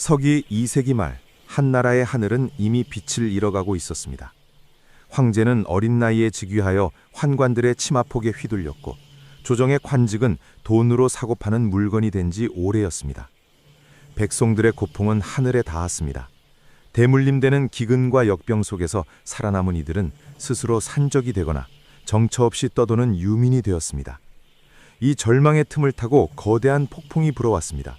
서기 2세기 말 한나라의 하늘은 이미 빛을 잃어가고 있었습니다. 황제는 어린 나이에 즉위하여 환관들의 치마폭에 휘둘렸고 조정의 관직은 돈으로 사고 파는 물건이 된 지 오래였습니다. 백성들의 고통은 하늘에 닿았습니다. 대물림되는 기근과 역병 속에서 살아남은 이들은 스스로 산적이 되거나 정처 없이 떠도는 유민이 되었습니다. 이 절망의 틈을 타고 거대한 폭풍이 불어왔습니다.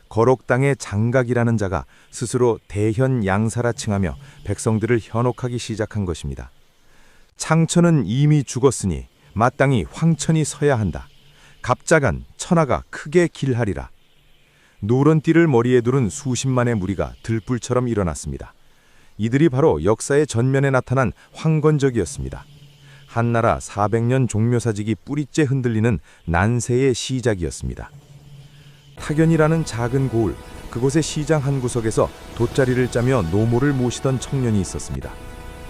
거록 땅의 장각이라는 자가 스스로 대현 양사라 칭하며 백성들을 현혹하기 시작한 것입니다. 창천은 이미 죽었으니 마땅히 황천이 서야 한다. 갑자간 천하가 크게 길하리라. 노란 띠를 머리에 두른 수십만의 무리가 들불처럼 일어났습니다. 이들이 바로 역사의 전면에 나타난 황건적이었습니다. 한나라 400년 종묘사직이 뿌리째 흔들리는 난세의 시작이었습니다. 타견이라는 작은 고을, 그곳의 시장 한 구석에서 돗자리를 짜며 노모를 모시던 청년이 있었습니다.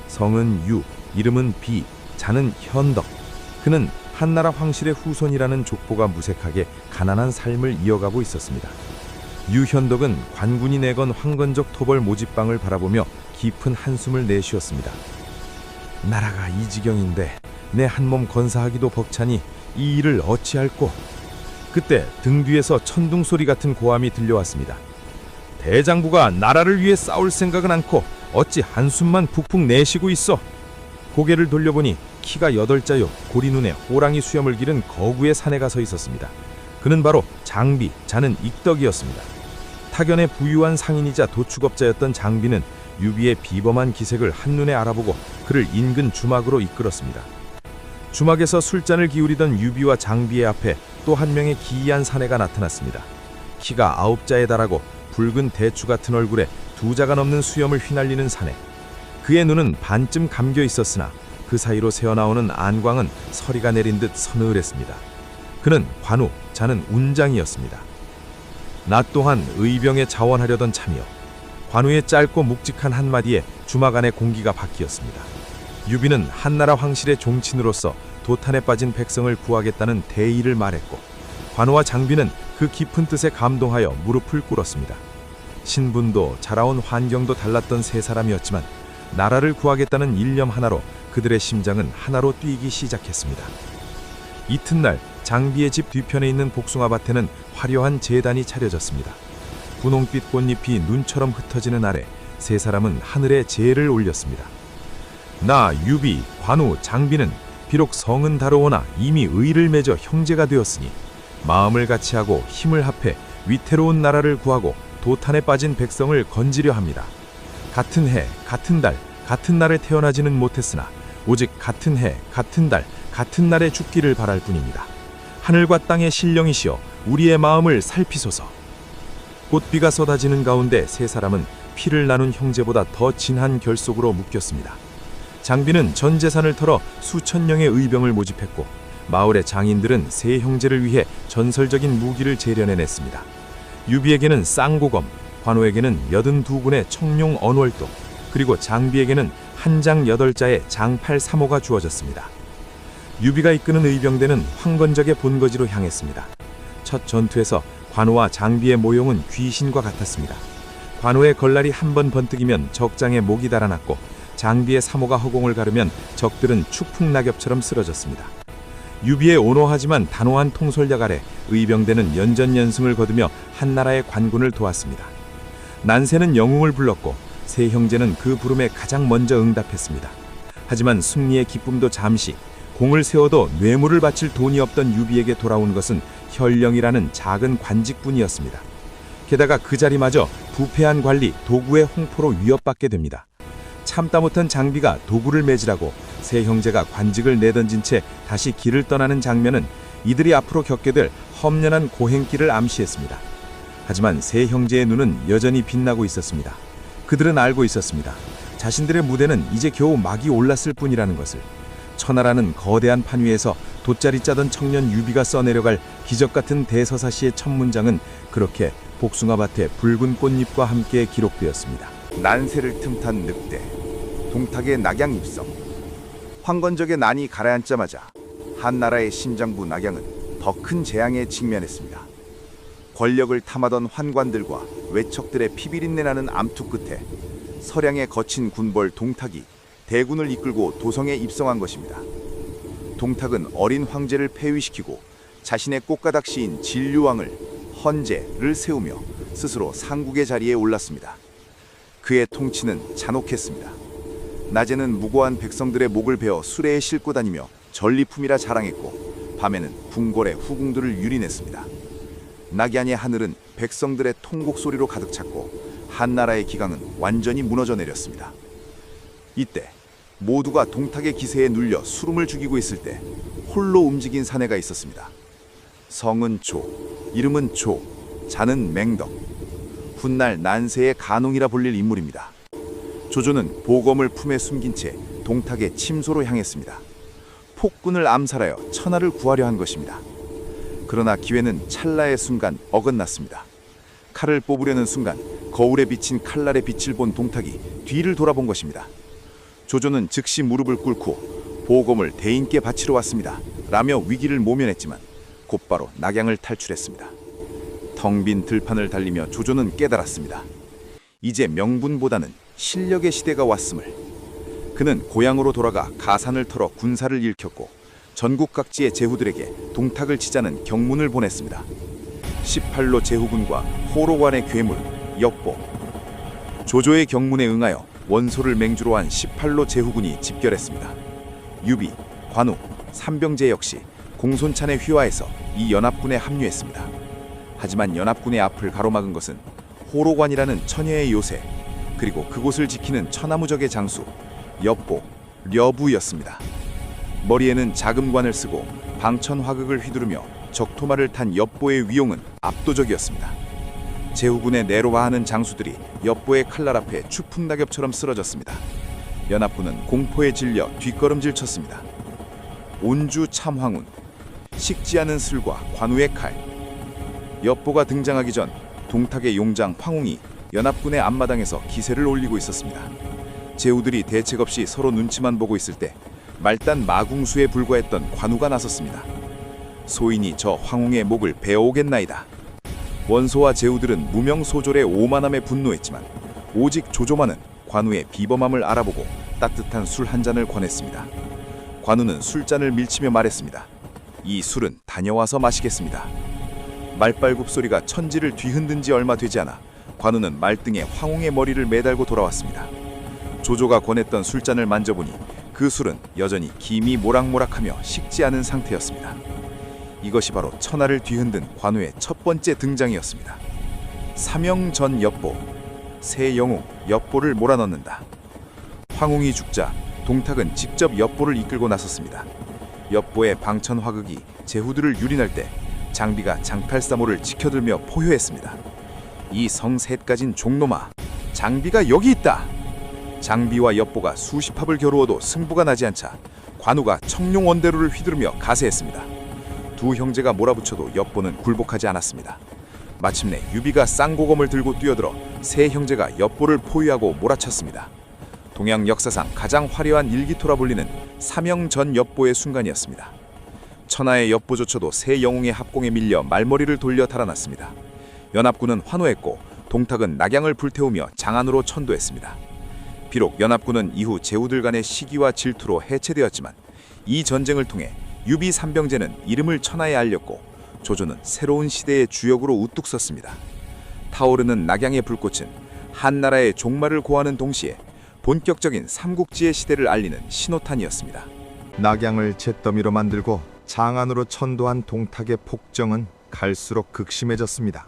성은 유, 이름은 비, 자는 현덕. 그는 한나라 황실의 후손이라는 족보가 무색하게 가난한 삶을 이어가고 있었습니다. 유현덕은 관군이 내건 황건적 토벌 모집방을 바라보며 깊은 한숨을 내쉬었습니다. 나라가 이 지경인데 내 한몸 건사하기도 벅차니 이 일을 어찌할꼬. 그때 등 뒤에서 천둥 소리 같은 고함이 들려왔습니다. 대장부가 나라를 위해 싸울 생각은 않고 어찌 한숨만 푹푹 내쉬고 있어. 고개를 돌려보니 키가 8자요 고리 눈에 호랑이 수염을 기른 거구의 사내가 서 있었습니다. 그는 바로 장비, 자는 익덕이었습니다. 타견의 부유한 상인이자 도축업자였던 장비는 유비의 비범한 기색을 한눈에 알아보고 그를 인근 주막으로 이끌었습니다. 주막에서 술잔을 기울이던 유비와 장비의 앞에 또 한 명의 기이한 사내가 나타났습니다. 키가 9자에 달하고 붉은 대추 같은 얼굴에 2자가 넘는 수염을 휘날리는 사내. 그의 눈은 반쯤 감겨 있었으나 그 사이로 새어나오는 안광은 서리가 내린 듯 서늘했습니다. 그는 관우, 자는 운장이었습니다. 나 또한 의병에 자원하려던 참이요. 관우의 짧고 묵직한 한마디에 주막 안의 공기가 바뀌었습니다. 유비는 한나라 황실의 종친으로서 도탄에 빠진 백성을 구하겠다는 대의를 말했고 관우와 장비는 그 깊은 뜻에 감동하여 무릎을 꿇었습니다. 신분도 자라온 환경도 달랐던 세 사람이었지만 나라를 구하겠다는 일념 하나로 그들의 심장은 하나로 뛰기 시작했습니다. 이튿날 장비의 집 뒤편에 있는 복숭아밭에는 화려한 제단이 차려졌습니다. 분홍빛 꽃잎이 눈처럼 흩어지는 아래 세 사람은 하늘에 제를 올렸습니다. 나, 유비, 관우, 장비는 비록 성은 다르오나 이미 의를 맺어 형제가 되었으니 마음을 같이하고 힘을 합해 위태로운 나라를 구하고 도탄에 빠진 백성을 건지려 합니다. 같은 해, 같은 달, 같은 날에 태어나지는 못했으나 오직 같은 해, 같은 달, 같은 날에 죽기를 바랄 뿐입니다. 하늘과 땅의 신령이시여 우리의 마음을 살피소서. 꽃비가 쏟아지는 가운데 세 사람은 피를 나눈 형제보다 더 진한 결속으로 묶였습니다. 장비는 전 재산을 털어 수천 명의 의병을 모집했고 마을의 장인들은 세 형제를 위해 전설적인 무기를 재련해냈습니다. 유비에게는 쌍고검, 관우에게는 82군의 청룡 언월도, 그리고 장비에게는 한 장 8자의 장팔 3호가 주어졌습니다. 유비가 이끄는 의병대는 황건적의 본거지로 향했습니다. 첫 전투에서 관우와 장비의 모용은 귀신과 같았습니다. 관우의 걸날이 한 번 번뜩이면 적장에 목이 달아났고 장비의 3호가 허공을 가르면 적들은 추풍낙엽처럼 쓰러졌습니다. 유비의 온화하지만 단호한 통솔력 아래 의병대는 연전연승을 거두며 한나라의 관군을 도왔습니다. 난세는 영웅을 불렀고 세 형제는 그 부름에 가장 먼저 응답했습니다. 하지만 승리의 기쁨도 잠시, 공을 세워도 뇌물을 바칠 돈이 없던 유비에게 돌아온 것은 현령이라는 작은 관직뿐이었습니다. 게다가 그 자리마저 부패한 관리 도구의 홍포로 위협받게 됩니다. 참다 못한 장비가 도구를 매질하고 세 형제가 관직을 내던진 채 다시 길을 떠나는 장면은 이들이 앞으로 겪게 될 험난한 고행길을 암시했습니다. 하지만 세 형제의 눈은 여전히 빛나고 있었습니다. 그들은 알고 있었습니다. 자신들의 무대는 이제 겨우 막이 올랐을 뿐이라는 것을. 천하라는 거대한 판 위에서 돗자리 짜던 청년 유비가 써내려갈 기적같은 대서사시의 첫 문장은 그렇게 복숭아밭의 붉은 꽃잎과 함께 기록되었습니다. 난세를 틈탄 늑대, 동탁의 낙양 입성. 황건적의 난이 가라앉자마자 한나라의 심장부 낙양은 더 큰 재앙에 직면했습니다. 권력을 탐하던 환관들과 외척들의 피비린내 나는 암투 끝에 서량의 거친 군벌 동탁이 대군을 이끌고 도성에 입성한 것입니다. 동탁은 어린 황제를 폐위시키고 자신의 꽃가닥시인 진류왕을 헌제를 세우며 스스로 상국의 자리에 올랐습니다. 그의 통치는 잔혹했습니다. 낮에는 무고한 백성들의 목을 베어 수레에 싣고 다니며 전리품이라 자랑했고 밤에는 궁궐의 후궁들을 유린했습니다. 낙양의 하늘은 백성들의 통곡 소리로 가득 찼고 한나라의 기강은 완전히 무너져 내렸습니다. 이때 모두가 동탁의 기세에 눌려 수름을 죽이고 있을 때 홀로 움직인 사내가 있었습니다. 성은 조, 이름은 조, 자는 맹덕. 훗날 난세의 간홍이라 불릴 인물입니다. 조조는 보검을 품에 숨긴 채 동탁의 침소로 향했습니다. 폭군을 암살하여 천하를 구하려 한 것입니다. 그러나 기회는 찰나의 순간 어긋났습니다. 칼을 뽑으려는 순간 거울에 비친 칼날의 빛을 본 동탁이 뒤를 돌아본 것입니다. 조조는 즉시 무릎을 꿇고 보검을 대인께 바치러 왔습니다 라며 위기를 모면했지만 곧바로 낙양을 탈출했습니다. 텅 빈 들판을 달리며 조조는 깨달았습니다. 이제 명분보다는 실력의 시대가 왔음을. 그는 고향으로 돌아가 가산을 털어 군사를 일으켰고 전국 각지의 제후들에게 동탁을 치자는 경문을 보냈습니다. 18로 제후군과 호로관의 괴물 역보. 조조의 경문에 응하여 원소를 맹주로 한 18로 제후군이 집결했습니다. 유비, 관우, 삼병제 역시 공손찬의 휘하에서 이 연합군에 합류했습니다. 하지만 연합군의 앞을 가로막은 것은 호로관이라는 처녀의 요새, 그리고 그곳을 지키는 천하무적의 장수 엽보, 려부였습니다. 머리에는 자금관을 쓰고 방천화극을 휘두르며 적토마를 탄 엽보의 위용은 압도적이었습니다. 제후군의 내로화하는 장수들이 엽보의 칼날 앞에 추풍 낙엽처럼 쓰러졌습니다. 연합군은 공포에 질려 뒷걸음질 쳤습니다. 온주 참황운, 식지 않은 슬과 관우의 칼. 엽보가 등장하기 전 동탁의 용장 황웅이 연합군의 앞마당에서 기세를 올리고 있었습니다. 제후들이 대책 없이 서로 눈치만 보고 있을 때 말단 마궁수에 불과했던 관우가 나섰습니다. 소인이 저 황웅의 목을 베어오겠나이다. 원소와 제후들은 무명소졸의 오만함에 분노했지만 오직 조조만은 관우의 비범함을 알아보고 따뜻한 술 한 잔을 권했습니다. 관우는 술잔을 밀치며 말했습니다. 이 술은 다녀와서 마시겠습니다. 말발굽 소리가 천지를 뒤흔든 지 얼마 되지 않아 관우는 말등에 황웅의 머리를 매달고 돌아왔습니다. 조조가 권했던 술잔을 만져보니 그 술은 여전히 김이 모락모락하며 식지 않은 상태였습니다. 이것이 바로 천하를 뒤흔든 관우의 첫 번째 등장이었습니다. 사명전 엽보, 새 영웅 엽보를 몰아넣는다. 황웅이 죽자 동탁은 직접 엽보를 이끌고 나섰습니다. 엽보의 방천화극이 제후들을 유린할 때 장비가 장탈사모를 지켜들며 포효했습니다. 이 성셋 가진 종놈아, 장비가 여기 있다! 장비와 엽보가 수십 합을 겨루어도 승부가 나지 않자 관우가 청룡원대로를 휘두르며 가세했습니다. 두 형제가 몰아붙여도 엽보는 굴복하지 않았습니다. 마침내 유비가 쌍고검을 들고 뛰어들어 세 형제가 엽보를 포위하고 몰아쳤습니다. 동양 역사상 가장 화려한 일기토라 불리는 사명전 엽보의 순간이었습니다. 천하의 엽보조차도 세 영웅의 합공에 밀려 말머리를 돌려 달아났습니다. 연합군은 환호했고 동탁은 낙양을 불태우며 장안으로 천도했습니다. 비록 연합군은 이후 제후들 간의 시기와 질투로 해체되었지만 이 전쟁을 통해 유비 삼병제는 이름을 천하에 알렸고 조조는 새로운 시대의 주역으로 우뚝 섰습니다. 타오르는 낙양의 불꽃은 한나라의 종말을 고하는 동시에 본격적인 삼국지의 시대를 알리는 신호탄이었습니다. 낙양을 잿더미로 만들고 장안으로 천도한 동탁의 폭정은 갈수록 극심해졌습니다.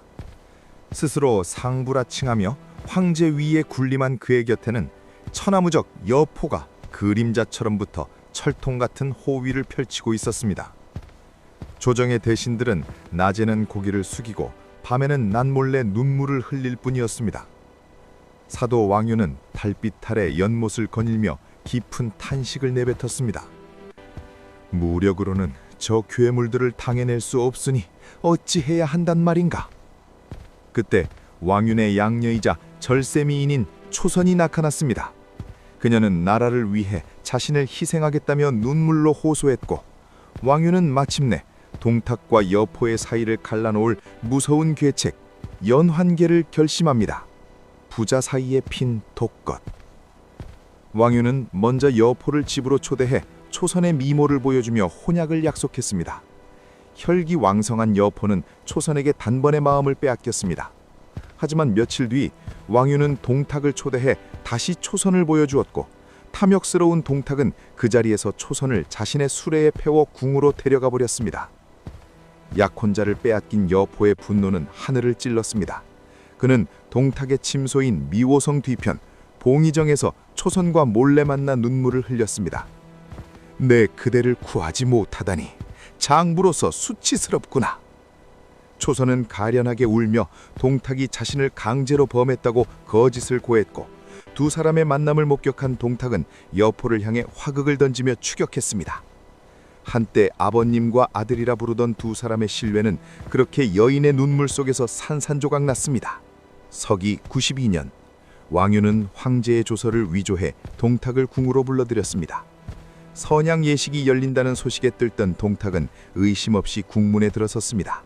스스로 상부라 칭하며 황제 위에 군림한 그의 곁에는 천하무적 여포가 그림자처럼 붙어 철통 같은 호위를 펼치고 있었습니다. 조정의 대신들은 낮에는 고개를 숙이고 밤에는 남몰래 눈물을 흘릴 뿐이었습니다. 사도 왕유는 달빛 아래 연못을 거닐며 깊은 탄식을 내뱉었습니다. 무력으로는 저 괴물들을 당해낼 수 없으니 어찌해야 한단 말인가. 그때 왕윤의 양녀이자 절세미인인 초선이 나타났습니다. 그녀는 나라를 위해 자신을 희생하겠다며 눈물로 호소했고 왕윤은 마침내 동탁과 여포의 사이를 갈라놓을 무서운 계책 연환계를 결심합니다. 부자 사이에 핀 독것. 왕유는 먼저 여포를 집으로 초대해 초선의 미모를 보여주며 혼약을 약속했습니다. 혈기왕성한 여포는 초선에게 단번에 마음을 빼앗겼습니다. 하지만 며칠 뒤 왕유는 동탁을 초대해 다시 초선을 보여주었고, 탐욕스러운 동탁은 그 자리에서 초선을 자신의 수레에 태워 궁으로 데려가 버렸습니다. 약혼자를 빼앗긴 여포의 분노는 하늘을 찔렀습니다. 그는 동탁의 침소인 미호성 뒤편 봉의정에서 초선과 몰래 만나 눈물을 흘렸습니다. 내 그대를 구하지 못하다니 장부로서 수치스럽구나. 초선은 가련하게 울며 동탁이 자신을 강제로 범했다고 거짓을 고했고, 두 사람의 만남을 목격한 동탁은 여포를 향해 화극을 던지며 추격했습니다. 한때 아버님과 아들이라 부르던 두 사람의 신뢰는 그렇게 여인의 눈물 속에서 산산조각 났습니다. 서기 92년, 왕유는 황제의 조서를 위조해 동탁을 궁으로 불러들였습니다. 선양 예식이 열린다는 소식에 들뜬 동탁은 의심 없이 궁문에 들어섰습니다.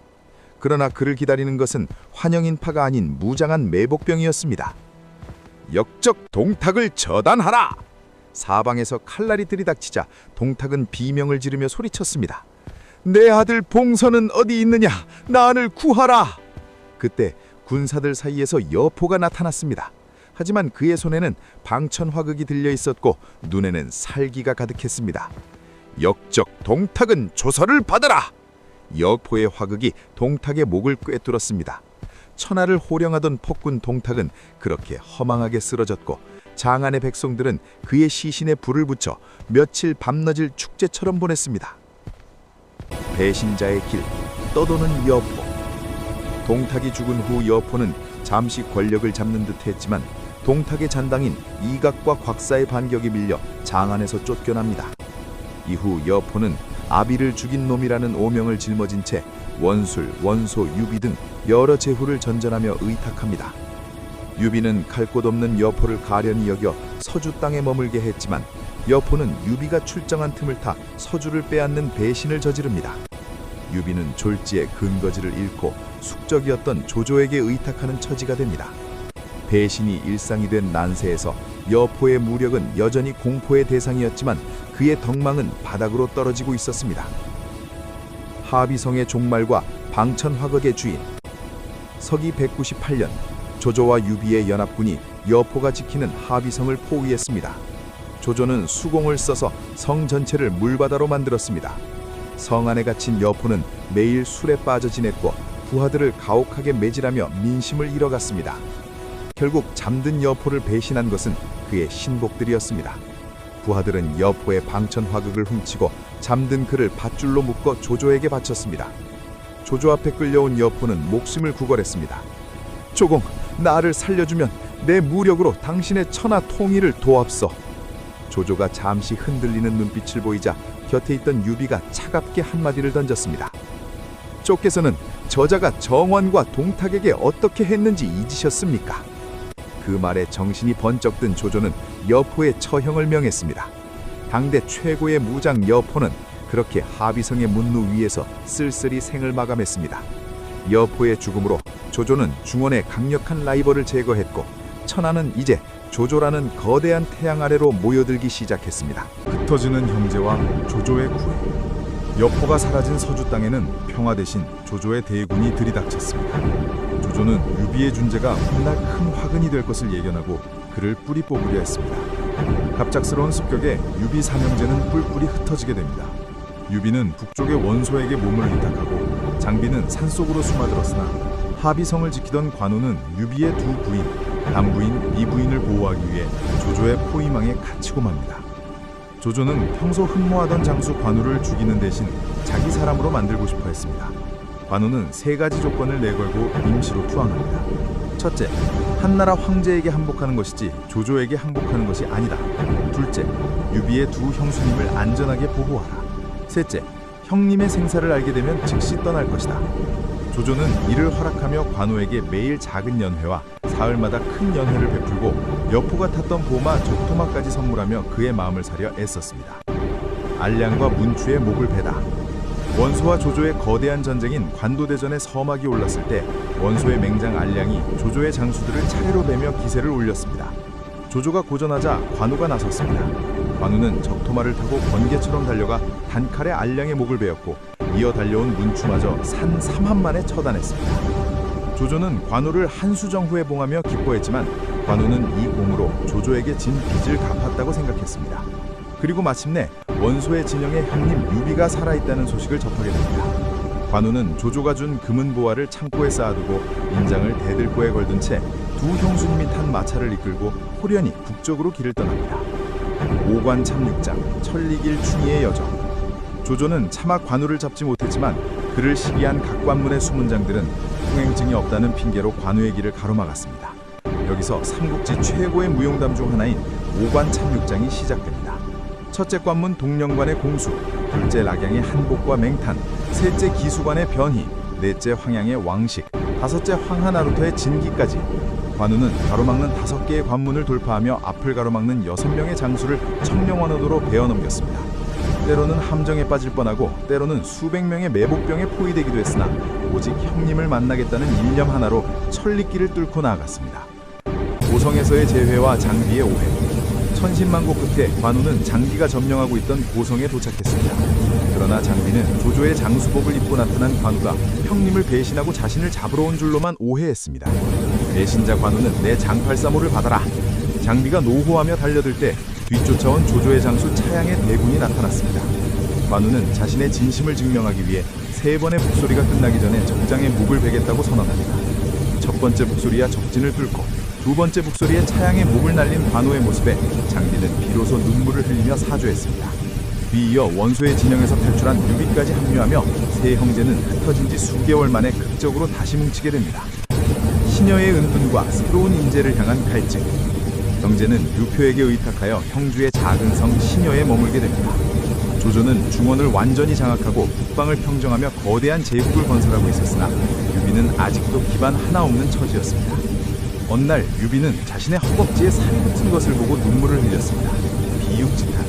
그러나 그를 기다리는 것은 환영인파가 아닌 무장한 매복병이었습니다. 역적 동탁을 처단하라! 사방에서 칼날이 들이닥치자 동탁은 비명을 지르며 소리쳤습니다. 내 아들 봉선은 어디 있느냐? 나를 구하라! 그때 군사들 사이에서 여포가 나타났습니다. 하지만 그의 손에는 방천화극이 들려 있었고 눈에는 살기가 가득했습니다. 역적 동탁은 조서를 받아라! 여포의 화극이 동탁의 목을 꿰뚫었습니다. 천하를 호령하던 폭군 동탁은 그렇게 허망하게 쓰러졌고, 장안의 백성들은 그의 시신에 불을 붙여 며칠 밤낮을 축제처럼 보냈습니다. 배신자의 길, 떠도는 여포. 동탁이 죽은 후 여포는 잠시 권력을 잡는 듯 했지만 동탁의 잔당인 이각과 곽사의 반격이 밀려 장안에서 쫓겨납니다. 이후 여포는 아비를 죽인 놈이라는 오명을 짊어진 채 원술, 원소, 유비 등 여러 제후를 전전하며 의탁합니다. 유비는 갈 곳 없는 여포를 가련히 여겨 서주 땅에 머물게 했지만 여포는 유비가 출정한 틈을 타 서주를 빼앗는 배신을 저지릅니다. 유비는 졸지에 근거지를 잃고 숙적이었던 조조에게 의탁하는 처지가 됩니다. 배신이 일상이 된 난세에서 여포의 무력은 여전히 공포의 대상이었지만 그의 덕망은 바닥으로 떨어지고 있었습니다. 하비성의 종말과 방천화극의 주인. 서기 198년, 조조와 유비의 연합군이 여포가 지키는 하비성을 포위했습니다. 조조는 수공을 써서 성 전체를 물바다로 만들었습니다. 성 안에 갇힌 여포는 매일 술에 빠져 지냈고 부하들을 가혹하게 매질하며 민심을 잃어갔습니다. 결국 잠든 여포를 배신한 것은 그의 신복들이었습니다. 부하들은 여포의 방천화극을 훔치고 잠든 그를 밧줄로 묶어 조조에게 바쳤습니다. 조조 앞에 끌려온 여포는 목숨을 구걸했습니다. 조공, 나를 살려주면 내 무력으로 당신의 천하 통일을 도합소. 조조가 잠시 흔들리는 눈빛을 보이자 곁에 있던 유비가 차갑게 한마디를 던졌습니다. 쫓께서는 저자가 정원과 동탁에게 어떻게 했는지 잊으셨습니까? 그 말에 정신이 번쩍 든 조조는 여포의 처형을 명했습니다. 당대 최고의 무장 여포는 그렇게 하비성의 문루 위에서 쓸쓸히 생을 마감했습니다. 여포의 죽음으로 조조는 중원의 강력한 라이벌을 제거했고 천하는 이제 조조라는 거대한 태양 아래로 모여들기 시작했습니다. 흩어지는 형제와 조조의 구애. 여포가 사라진 서주 땅에는 평화 대신 조조의 대군이 들이닥쳤습니다. 조조는 유비의 존재가 훗날 큰 화근이 될 것을 예견하고 그를 뿌리 뽑으려 했습니다. 갑작스러운 습격에 유비 삼형제는 뿔뿔이 흩어지게 됩니다. 유비는 북쪽의 원소에게 몸을 의탁하고 장비는 산속으로 숨어들었으나 하비성을 지키던 관우는 유비의 두 부인, 남부인, 이부인을 보호하기 위해 조조의 포위망에 갇히고 맙니다. 조조는 평소 흠모하던 장수 관우를 죽이는 대신 자기 사람으로 만들고 싶어 했습니다. 관우는 세 가지 조건을 내걸고 임시로 투항합니다. 첫째, 한나라 황제에게 항복하는 것이지 조조에게 항복하는 것이 아니다. 둘째, 유비의 두 형수님을 안전하게 보호하라. 셋째, 형님의 생사를 알게 되면 즉시 떠날 것이다. 조조는 이를 허락하며 관우에게 매일 작은 연회와 사흘마다 큰 연회를 베풀고 여포가 탔던 보마 적토마까지 선물하며 그의 마음을 사려 애썼습니다. 알량과 문추의 목을 베다. 원소와 조조의 거대한 전쟁인 관도대전의 서막이 올랐을 때 원소의 맹장 알량이 조조의 장수들을 차례로 베며 기세를 올렸습니다. 조조가 고전하자 관우가 나섰습니다. 관우는 적토마를 타고 번개처럼 달려가 단칼에 알량의 목을 베었고 이어 달려온 문추마저 산 3한만에 처단했습니다. 조조는 관우를 한수정후에 봉하며 기뻐했지만 관우는 이 공으로 조조에게 진 빚을 갚았다고 생각했습니다. 그리고 마침내 원소의 진영에 형님 유비가 살아있다는 소식을 접하게 됩니다. 관우는 조조가 준 금은 보화를 창고에 쌓아두고 인장을 대들보에 걸든 채 두 형수님이 탄 마차를 이끌고 호련히 북쪽으로 길을 떠납니다. 오관 참육장, 천리길 충의의 여정. 조조는 차마 관우를 잡지 못했지만 그를 시기한 각 관문의 수문장들은 통행증이 없다는 핑계로 관우의 길을 가로막았습니다. 여기서 삼국지 최고의 무용담 중 하나인 오관 참육장이 시작됩니다. 첫째 관문 동령관의 공수, 둘째 낙양의 한복과 맹탄, 셋째 기수관의 변희, 넷째 황양의 왕식, 다섯째 황하나루터의 진기까지 관우는 가로막는 5개의 관문을 돌파하며 앞을 가로막는 6명의 장수를 청명원호도로 베어넘겼습니다. 때로는 함정에 빠질 뻔하고 때로는 수백 명의 매복병에 포위되기도 했으나 오직 형님을 만나겠다는 일념 하나로 천리길을 뚫고 나아갔습니다. 고성에서의 재회와 장비의 오해. 천신만고 끝에 관우는 장비가 점령하고 있던 고성에 도착했습니다. 그러나 장비는 조조의 장수복을 입고 나타난 관우가 형님을 배신하고 자신을 잡으러 온 줄로만 오해했습니다. 배신자 관우는 내 장팔사모를 받아라. 장비가 노호하며 달려들 때 뒤쫓아온 조조의 장수 차양의 대군이 나타났습니다. 관우는 자신의 진심을 증명하기 위해 3번의 북소리가 끝나기 전에 적장에 목을 베겠다고 선언합니다. 첫 번째 북소리야 적진을 뚫고 두 번째 북소리에 차양의 목을 날린 관우의 모습에 장비는 비로소 눈물을 흘리며 사죄했습니다. 뒤이어 원소의 진영에서 탈출한 유비까지 합류하며 세 형제는 흩어진 지 수개월 만에 극적으로 다시 뭉치게 됩니다. 신여의 은둔과 새로운 인재를 향한 갈증. 경제는 유표에게 의탁하여 형주의 작은 성 신여에 머물게 됩니다. 조조는 중원을 완전히 장악하고 북방을 평정하며 거대한 제국을 건설하고 있었으나 유비는 아직도 기반 하나 없는 처지였습니다. 어느 날 유비는 자신의 허벅지에 살이 붙은 것을 보고 눈물을 흘렸습니다. 비육지탄,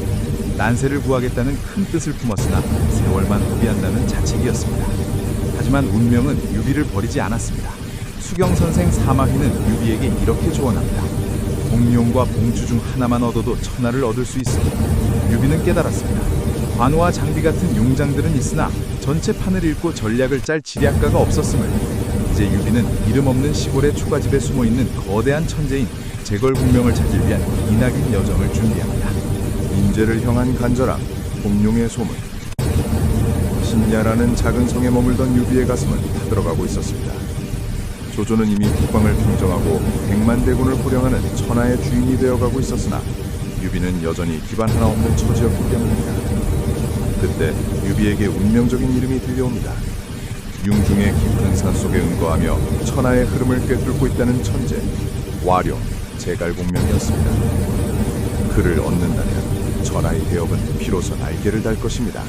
난세를 구하겠다는 큰 뜻을 품었으나 세월만 허비한다는 자책이었습니다. 하지만 운명은 유비를 버리지 않았습니다. 수경선생 사마휘는 유비에게 이렇게 조언합니다. 공룡과 봉추 중 하나만 얻어도 천하를 얻을 수 있어. 유비는 깨달았습니다. 관우와 장비 같은 용장들은 있으나 전체 판을 읽고 전략을 짤 지략가가 없었음을. 이제 유비는 이름 없는 시골의 초가집에 숨어있는 거대한 천재인 제걸공명을 찾을 위한 이낙인 여정을 준비합니다. 인재를 향한 간절함, 공룡의 소문. 신야라는 작은 성에 머물던 유비의 가슴은 타들어가고 있었습니다. 조조는 이미 북방을 평정하고 100만 대군을 호령하는 천하의 주인이 되어가고 있었으나 유비는 여전히 기반 하나 없는 처지였기 때문입니다. 그때 유비에게 운명적인 이름이 들려옵니다. 융중의 깊은 산속에 은거하며 천하의 흐름을 꿰뚫고 있다는 천재, 와룡, 제갈공명이었습니다. 그를 얻는다면 천하의 대업은 비로소 날개를 달 것입니다.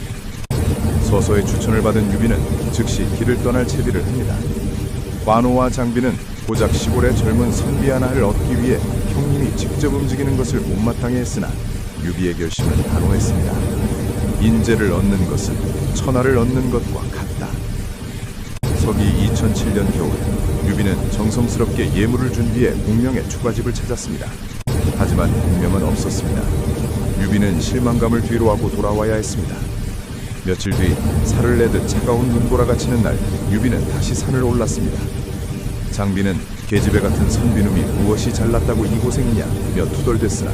서서의 추천을 받은 유비는 즉시 길을 떠날 채비를 합니다. 관우와 장비는 고작 시골의 젊은 선비 하나를 얻기 위해 형님이 직접 움직이는 것을 못마땅해 했으나 유비의 결심은 단호했습니다. 인재를 얻는 것은 천하를 얻는 것과 같다. 서기 2007년 겨울, 유비는 정성스럽게 예물을 준비해 공명의 초가집을 찾았습니다. 하지만 공명은 없었습니다. 유비는 실망감을 뒤로하고 돌아와야 했습니다. 며칠 뒤 살을 내듯 차가운 눈보라가 치는 날, 유비는 다시 산을 올랐습니다. 장비는 계집애 같은 선비놈이 무엇이 잘났다고 이 고생이냐며 투덜댔으나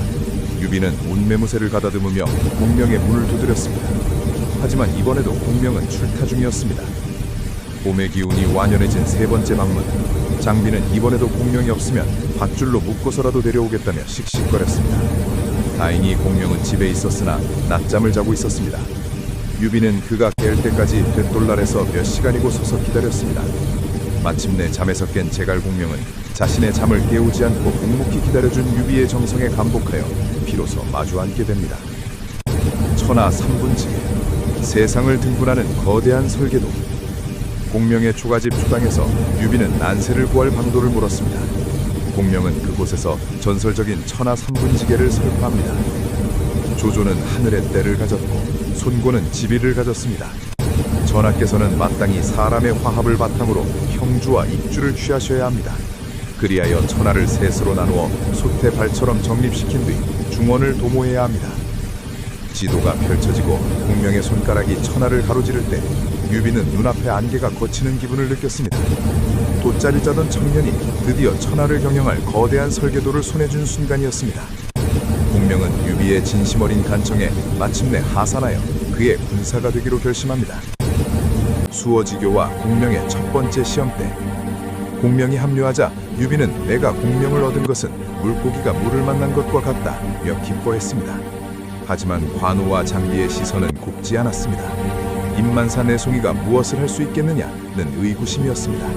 유비는 운매무새를 가다듬으며 공명의 문을 두드렸습니다. 하지만 이번에도 공명은 출타 중이었습니다. 봄의 기운이 완연해진 3번째 방문. 장비는 이번에도 공명이 없으면 밧줄로 묶어서라도 데려오겠다며 씩씩거렸습니다. 다행히 공명은 집에 있었으나 낮잠을 자고 있었습니다. 유비는 그가 깰 때까지 돛돌날에서 몇 시간이고 서서 기다렸습니다. 마침내 잠에서 깬 제갈공명은 자신의 잠을 깨우지 않고 묵묵히 기다려준 유비의 정성에 감복하여 비로소 마주 앉게 됩니다. 천하 삼분지계, 세상을 등분하는 거대한 설계도. 공명의 초가집 초당에서 유비는 난세를 구할 방도를 물었습니다. 공명은 그곳에서 전설적인 천하 삼분지계를 설파합니다. 조조는 하늘의 때를 가졌고 손고는 지비를 가졌습니다. 전하께서는 마땅히 사람의 화합을 바탕으로 형주와 입주를 취하셔야 합니다. 그리하여 천하를 셋으로 나누어 소태발처럼 정립시킨 뒤 중원을 도모해야 합니다. 지도가 펼쳐지고 공명의 손가락이 천하를 가로지를 때 유비는 눈앞에 안개가 걷히는 기분을 느꼈습니다. 돗자리 짜던 청년이 드디어 천하를 경영할 거대한 설계도를 손에 쥔 순간이었습니다. 공명은 유비의 진심 어린 간청에 마침내 하산하여 그의 군사가 되기로 결심합니다. 수어지교와 공명의 첫 번째 시험 때 공명이 합류하자 유비는 내가 공명을 얻은 것은 물고기가 물을 만난 것과 같다며 기뻐했습니다. 하지만 관우와 장비의 시선은 곱지 않았습니다. 임만사 내송이가 무엇을 할 수 있겠느냐는 의구심이었습니다.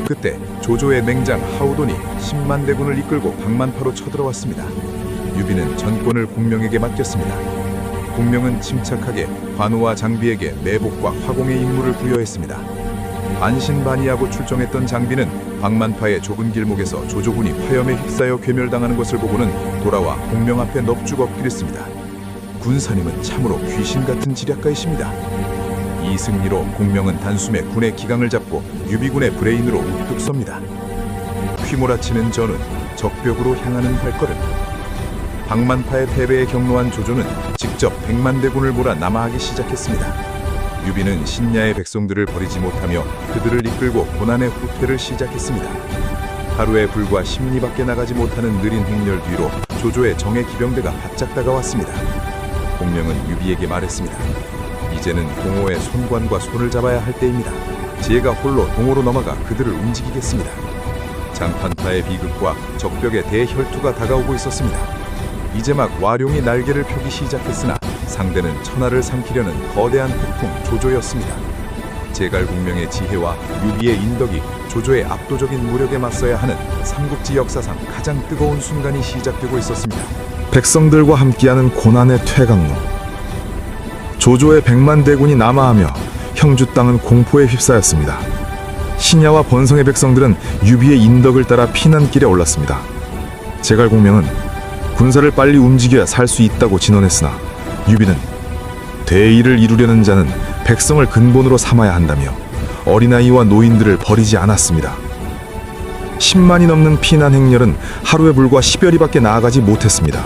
그때 조조의 맹장 하우돈이 10만 대군을 이끌고 방만파로 쳐들어왔습니다. 유비는 전권을 공명에게 맡겼습니다. 공명은 침착하게 관우와 장비에게 매복과 화공의 임무를 부여했습니다. 반신반의하고 출정했던 장비는 방만파의 좁은 길목에서 조조군이 화염에 휩싸여 괴멸당하는 것을 보고는 돌아와 공명 앞에 넙죽 엎드렸습니다. 군사님은 참으로 귀신 같은 지략가이십니다. 이 승리로 공명은 단숨에 군의 기강을 잡고 유비군의 브레인으로 우뚝 섭니다. 휘몰아치는 전운, 적벽으로 향하는 발걸음. 방만파의 패배에 경로한 조조는 직접 100만 대군을 몰아 남하하기 시작했습니다. 유비는 신야의 백성들을 버리지 못하며 그들을 이끌고 고난의 후퇴를 시작했습니다. 하루에 불과 10리밖에 나가지 못하는 느린 행렬 뒤로 조조의 정예 기병대가 바짝 다가왔습니다. 공명은 유비에게 말했습니다. 이제는 동호의 손관과 손을 잡아야 할 때입니다. 제가 홀로 동호로 넘어가 그들을 움직이겠습니다. 장판파의 비극과 적벽의 대혈투가 다가오고 있었습니다. 이제 막 와룡이 날개를 펴기 시작했으나 상대는 천하를 삼키려는 거대한 폭풍 조조였습니다. 제갈공명의 지혜와 유비의 인덕이 조조의 압도적인 무력에 맞서야 하는 삼국지 역사상 가장 뜨거운 순간이 시작되고 있었습니다. 백성들과 함께하는 고난의 퇴강로. 조조의 100만 대군이 남하하며 형주 땅은 공포에 휩싸였습니다. 신야와 번성의 백성들은 유비의 인덕을 따라 피난길에 올랐습니다. 제갈공명은 군사를 빨리 움직여야 살 수 있다고 진언했으나 유비는 대의를 이루려는 자는 백성을 근본으로 삼아야 한다며 어린아이와 노인들을 버리지 않았습니다. 10만이 넘는 피난 행렬은 하루에 불과 10여리밖에 나아가지 못했습니다.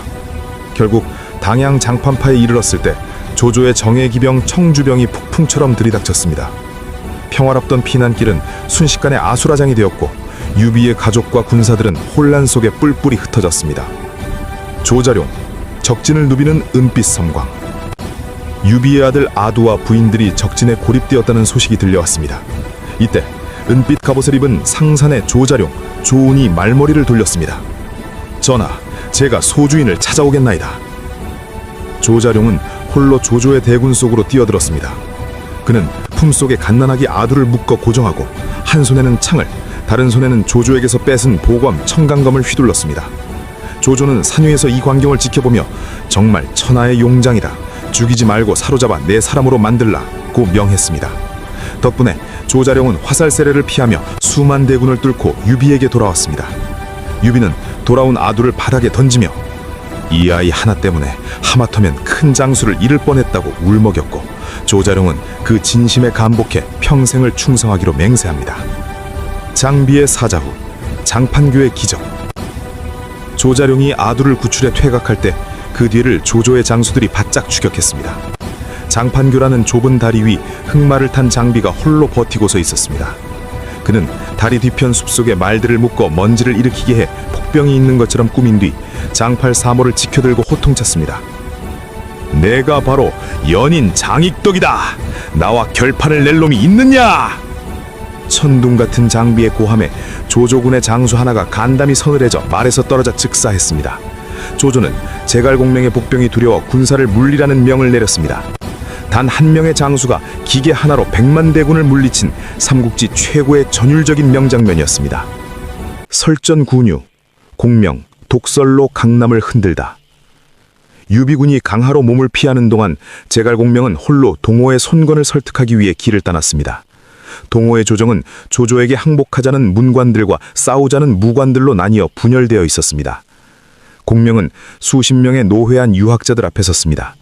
결국 당양 장판파에 이르렀을 때 조조의 정예기병 청주병이 폭풍처럼 들이닥쳤습니다. 평화롭던 피난길은 순식간에 아수라장이 되었고 유비의 가족과 군사들은 혼란 속에 뿔뿔이 흩어졌습니다. 조자룡, 적진을 누비는 은빛 섬광. 유비의 아들 아두와 부인들이 적진에 고립되었다는 소식이 들려왔습니다. 이때 은빛 갑옷을 입은 상산의 조자룡, 조운이 말머리를 돌렸습니다. 전하, 제가 소주인을 찾아오겠나이다. 조자룡은 홀로 조조의 대군 속으로 뛰어들었습니다. 그는 품속에 갓난아기 아두를 묶어 고정하고 한 손에는 창을, 다른 손에는 조조에게서 뺏은 보검 청강검을 휘둘렀습니다. 조조는 산 위에서 이 광경을 지켜보며 정말 천하의 용장이다. 죽이지 말고 사로잡아 내 사람으로 만들라고 명했습니다. 덕분에 조자룡은 화살 세례를 피하며 수만 대군을 뚫고 유비에게 돌아왔습니다. 유비는 돌아온 아두를 바닥에 던지며 이 아이 하나 때문에 하마터면 큰 장수를 잃을 뻔했다고 울먹였고 조자룡은 그 진심에 감복해 평생을 충성하기로 맹세합니다. 장비의 사자후, 장판교의 기적. 조자룡이 아두를 구출해 퇴각할 때 그 뒤를 조조의 장수들이 바짝 추격했습니다. 장판교라는 좁은 다리 위 흑마를 탄 장비가 홀로 버티고 서 있었습니다. 그는 다리 뒤편 숲속에 말들을 묶어 먼지를 일으키게 해 폭병이 있는 것처럼 꾸민 뒤 장팔 사모를 지켜들고 호통쳤습니다. 내가 바로 연인 장익덕이다. 나와 결판을 낼 놈이 있느냐? 천둥 같은 장비의 고함에 조조군의 장수 하나가 간담이 서늘해져 말에서 떨어져 즉사했습니다. 조조는 제갈공명의 복병이 두려워 군사를 물리라는 명을 내렸습니다. 단 한 명의 장수가 기계 하나로 100만 대군을 물리친 삼국지 최고의 전율적인 명장면이었습니다. 설전군유, 공명, 독설로 강남을 흔들다. 유비군이 강하로 몸을 피하는 동안 제갈공명은 홀로 동호의 손건을 설득하기 위해 길을 떠났습니다. 동호의 조정은 조조에게 항복하자는 문관들과 싸우자는 무관들로 나뉘어 분열되어 있었습니다. 공명은 수십 명의 노회한 유학자들 앞에 섰습니다.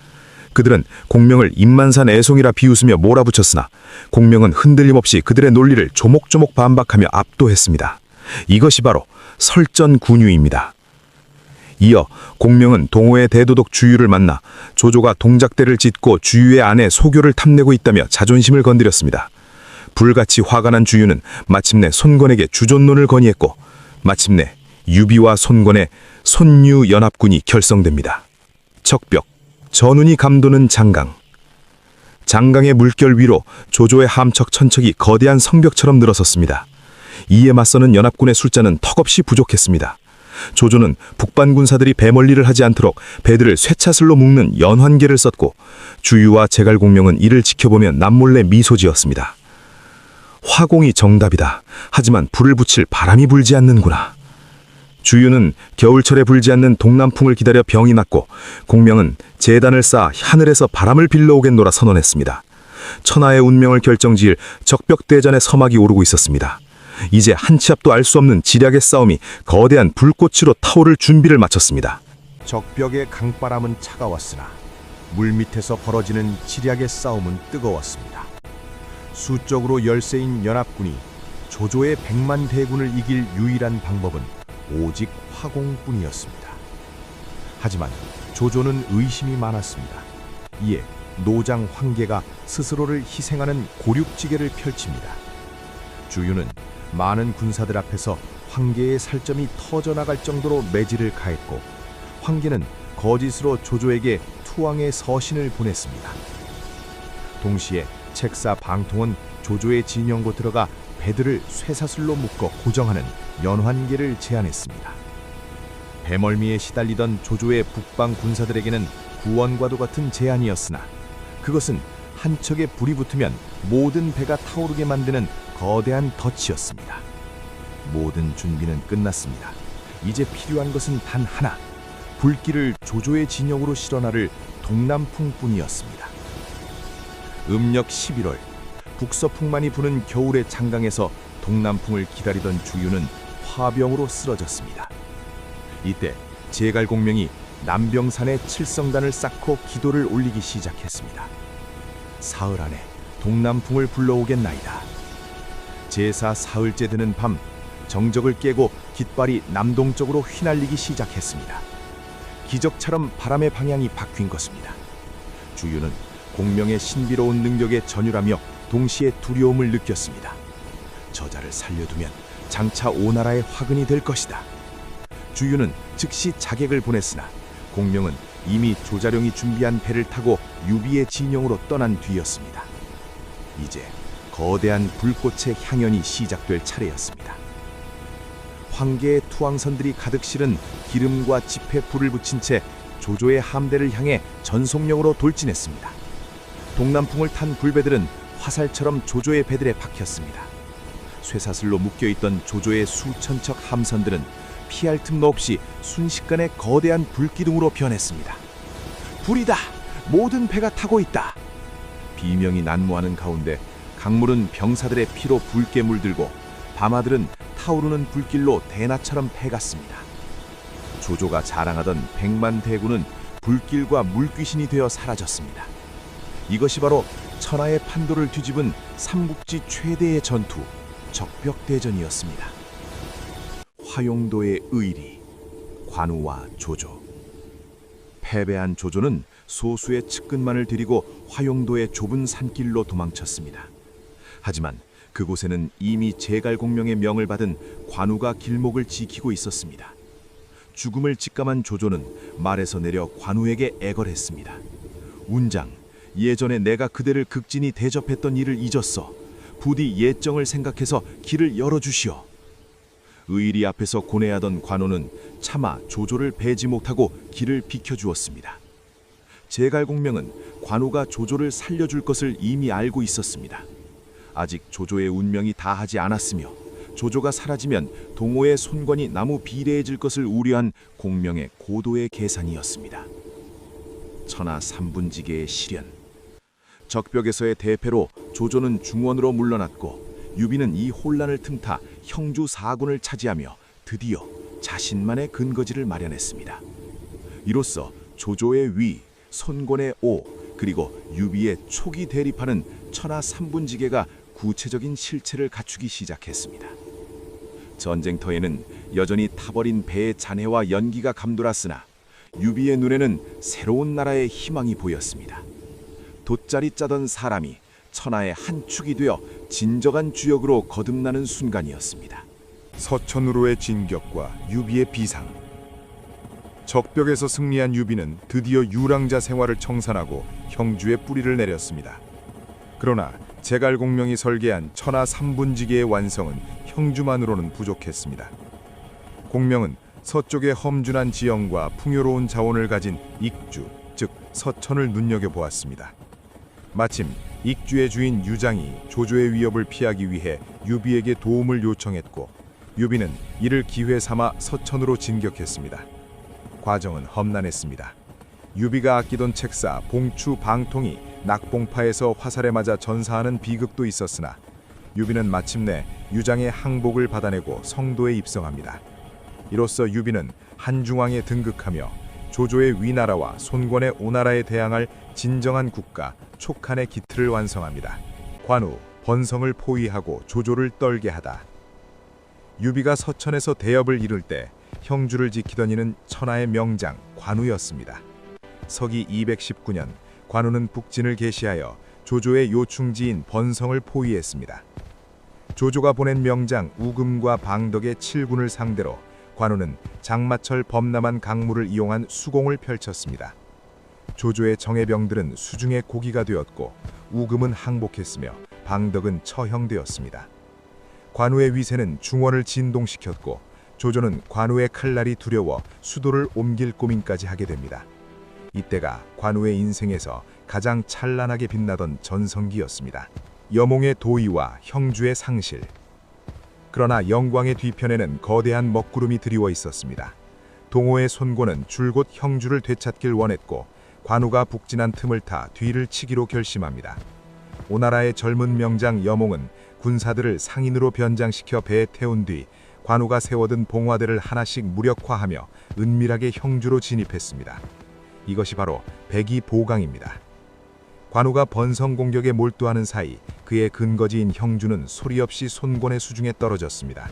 그들은 공명을 입만산 애송이라 비웃으며 몰아붙였으나 공명은 흔들림 없이 그들의 논리를 조목조목 반박하며 압도했습니다. 이것이 바로 설전군유입니다. 이어 공명은 동호의 대도독 주유를 만나 조조가 동작대를 짓고 주유의 아내 소교를 탐내고 있다며 자존심을 건드렸습니다. 불같이 화가 난 주유는 마침내 손권에게 주존론을 건의했고 마침내 유비와 손권의 손유 연합군이 결성됩니다. 적벽, 전운이 감도는 장강. 장강의 물결 위로 조조의 함척 천척이 거대한 성벽처럼 늘어섰습니다. 이에 맞서는 연합군의 숫자는 턱없이 부족했습니다. 조조는 북반 군사들이 배멀리를 하지 않도록 배들을 쇠차슬로 묶는 연환계를 썼고 주유와 제갈공명은 이를 지켜보며 남몰래 미소 지었습니다. 화공이 정답이다. 하지만 불을 붙일 바람이 불지 않는구나. 주유는 겨울철에 불지 않는 동남풍을 기다려 병이 났고 공명은 재단을 쌓아 하늘에서 바람을 빌려오겠노라 선언했습니다. 천하의 운명을 결정지을 적벽대전의 서막이 오르고 있었습니다. 이제 한 치 앞도 알 수 없는 지략의 싸움이 거대한 불꽃으로 타오를 준비를 마쳤습니다. 적벽의 강바람은 차가웠으나 물밑에서 벌어지는 지략의 싸움은 뜨거웠습니다. 수적으로 열세인 연합군이 조조의 100만 대군을 이길 유일한 방법은 오직 화공뿐이었습니다. 하지만 조조는 의심이 많았습니다. 이에 노장 황계가 스스로를 희생하는 고륙지계를 펼칩니다. 주유는 많은 군사들 앞에서 황계의 살점이 터져나갈 정도로 매질을 가했고 황계는 거짓으로 조조에게 투왕의 서신을 보냈습니다. 동시에 책사 방통은 조조의 진영고 들어가 배들을 쇠사슬로 묶어 고정하는 연환계를 제안했습니다. 배멀미에 시달리던 조조의 북방 군사들에게는 구원과도 같은 제안이었으나 그것은 한 척에 불이 붙으면 모든 배가 타오르게 만드는 거대한 덫이었습니다. 모든 준비는 끝났습니다. 이제 필요한 것은 단 하나, 불길을 조조의 진영으로 실어나를 동남풍뿐이었습니다. 음력 11월, 북서풍만이 부는 겨울의 장강에서 동남풍을 기다리던 주유는 화병으로 쓰러졌습니다. 이때 제갈공명이 남병산에 칠성단을 쌓고 기도를 올리기 시작했습니다. 사흘 안에 동남풍을 불러오겠나이다. 제사 사흘째 되는 밤, 정적을 깨고 깃발이 남동쪽으로 휘날리기 시작했습니다. 기적처럼 바람의 방향이 바뀐 것입니다. 주유는 공명의 신비로운 능력에 전율하며 동시에 두려움을 느꼈습니다. 저자를 살려두면 장차 오나라의 화근이 될 것이다. 주유는 즉시 자객을 보냈으나 공명은 이미 조자룡이 준비한 배를 타고 유비의 진영으로 떠난 뒤였습니다. 이제 거대한 불꽃의 향연이 시작될 차례였습니다. 황계의 투항선들이 가득 실은 기름과 짚에 불을 붙인 채 조조의 함대를 향해 전속력으로 돌진했습니다. 동남풍을 탄 불배들은 화살처럼 조조의 배들에 박혔습니다. 쇠사슬로 묶여있던 조조의 수천 척 함선들은 피할 틈도 없이 순식간에 거대한 불기둥으로 변했습니다. 불이다! 모든 배가 타고 있다! 비명이 난무하는 가운데 강물은 병사들의 피로 붉게 물들고 밤하들은 타오르는 불길로 대나처럼 패갔습니다. 조조가 자랑하던 100만 대군은 불길과 물귀신이 되어 사라졌습니다. 이것이 바로 천하의 판도를 뒤집은 삼국지 최대의 전투, 적벽대전이었습니다. 화용도의 의리, 관우와 조조. 패배한 조조는 소수의 측근만을 데리고 화용도의 좁은 산길로 도망쳤습니다. 하지만 그곳에는 이미 제갈공명의 명을 받은 관우가 길목을 지키고 있었습니다. 죽음을 직감한 조조는 말에서 내려 관우에게 애걸했습니다. 운장, 예전에 내가 그대를 극진히 대접했던 일을 잊었어. 부디 옛정을 생각해서 길을 열어주시오. 의리 앞에서 고뇌하던 관우는 차마 조조를 배지 못하고 길을 비켜주었습니다. 제갈공명은 관우가 조조를 살려줄 것을 이미 알고 있었습니다. 아직 조조의 운명이 다하지 않았으며 조조가 사라지면 동호의 손권이 나무 비례해질 것을 우려한 공명의 고도의 계산이었습니다. 천하 삼분지계의 시련. 적벽에서의 대패로 조조는 중원으로 물러났고 유비는 이 혼란을 틈타 형주 4군을 차지하며 드디어 자신만의 근거지를 마련했습니다. 이로써 조조의 위, 손권의 오, 그리고 유비의 초기 대립하는 천하 삼분지계가 구체적인 실체를 갖추기 시작했습니다. 전쟁터에는 여전히 타버린 배의 잔해와 연기가 감돌았으나 유비의 눈에는 새로운 나라의 희망이 보였습니다. 돗자리 짜던 사람이 천하의 한 축이 되어 진정한 주역으로 거듭나는 순간이었습니다. 서천으로의 진격과 유비의 비상. 적벽에서 승리한 유비는 드디어 유랑자 생활을 청산하고 형주의 뿌리를 내렸습니다. 그러나 제갈공명이 설계한 천하 삼분지계의 완성은 형주만으로는 부족했습니다. 공명은 서쪽의 험준한 지형과 풍요로운 자원을 가진 익주, 즉 서천을 눈여겨보았습니다. 마침 익주의 주인 유장이 조조의 위협을 피하기 위해 유비에게 도움을 요청했고 유비는 이를 기회 삼아 서천으로 진격했습니다. 과정은 험난했습니다. 유비가 아끼던 책사 봉추 방통이 낙봉파에서 화살에 맞아 전사하는 비극도 있었으나 유비는 마침내 유장의 항복을 받아내고 성도에 입성합니다. 이로써 유비는 한중왕에 등극하며 조조의 위나라와 손권의 오나라에 대항할 진정한 국가 촉한의 기틀을 완성합니다. 관우, 번성을 포위하고 조조를 떨게 하다. 유비가 서천에서 대업을 이룰 때 형주를 지키던 이는 천하의 명장 관우였습니다. 서기 219년 관우는 북진을 개시하여 조조의 요충지인 번성을 포위했습니다. 조조가 보낸 명장 우금과 방덕의 7군을 상대로 관우는 장마철 범람한 강물을 이용한 수공을 펼쳤습니다. 조조의 정예병들은 수중의 고기가 되었고 우금은 항복했으며 방덕은 처형되었습니다. 관우의 위세는 중원을 진동시켰고 조조는 관우의 칼날이 두려워 수도를 옮길 고민까지 하게 됩니다. 이때가 관우의 인생에서 가장 찬란하게 빛나던 전성기였습니다. 여몽의 도의와 형주의 상실. 그러나 영광의 뒤편에는 거대한 먹구름이 드리워 있었습니다. 동호의 손권은 줄곧 형주를 되찾길 원했고 관우가 북진한 틈을 타 뒤를 치기로 결심합니다. 오나라의 젊은 명장 여몽은 군사들을 상인으로 변장시켜 배에 태운 뒤 관우가 세워둔 봉화대를 하나씩 무력화하며 은밀하게 형주로 진입했습니다. 이것이 바로 백이보강입니다. 관우가 번성 공격에 몰두하는 사이 그의 근거지인 형주는 소리 없이 손권의 수중에 떨어졌습니다.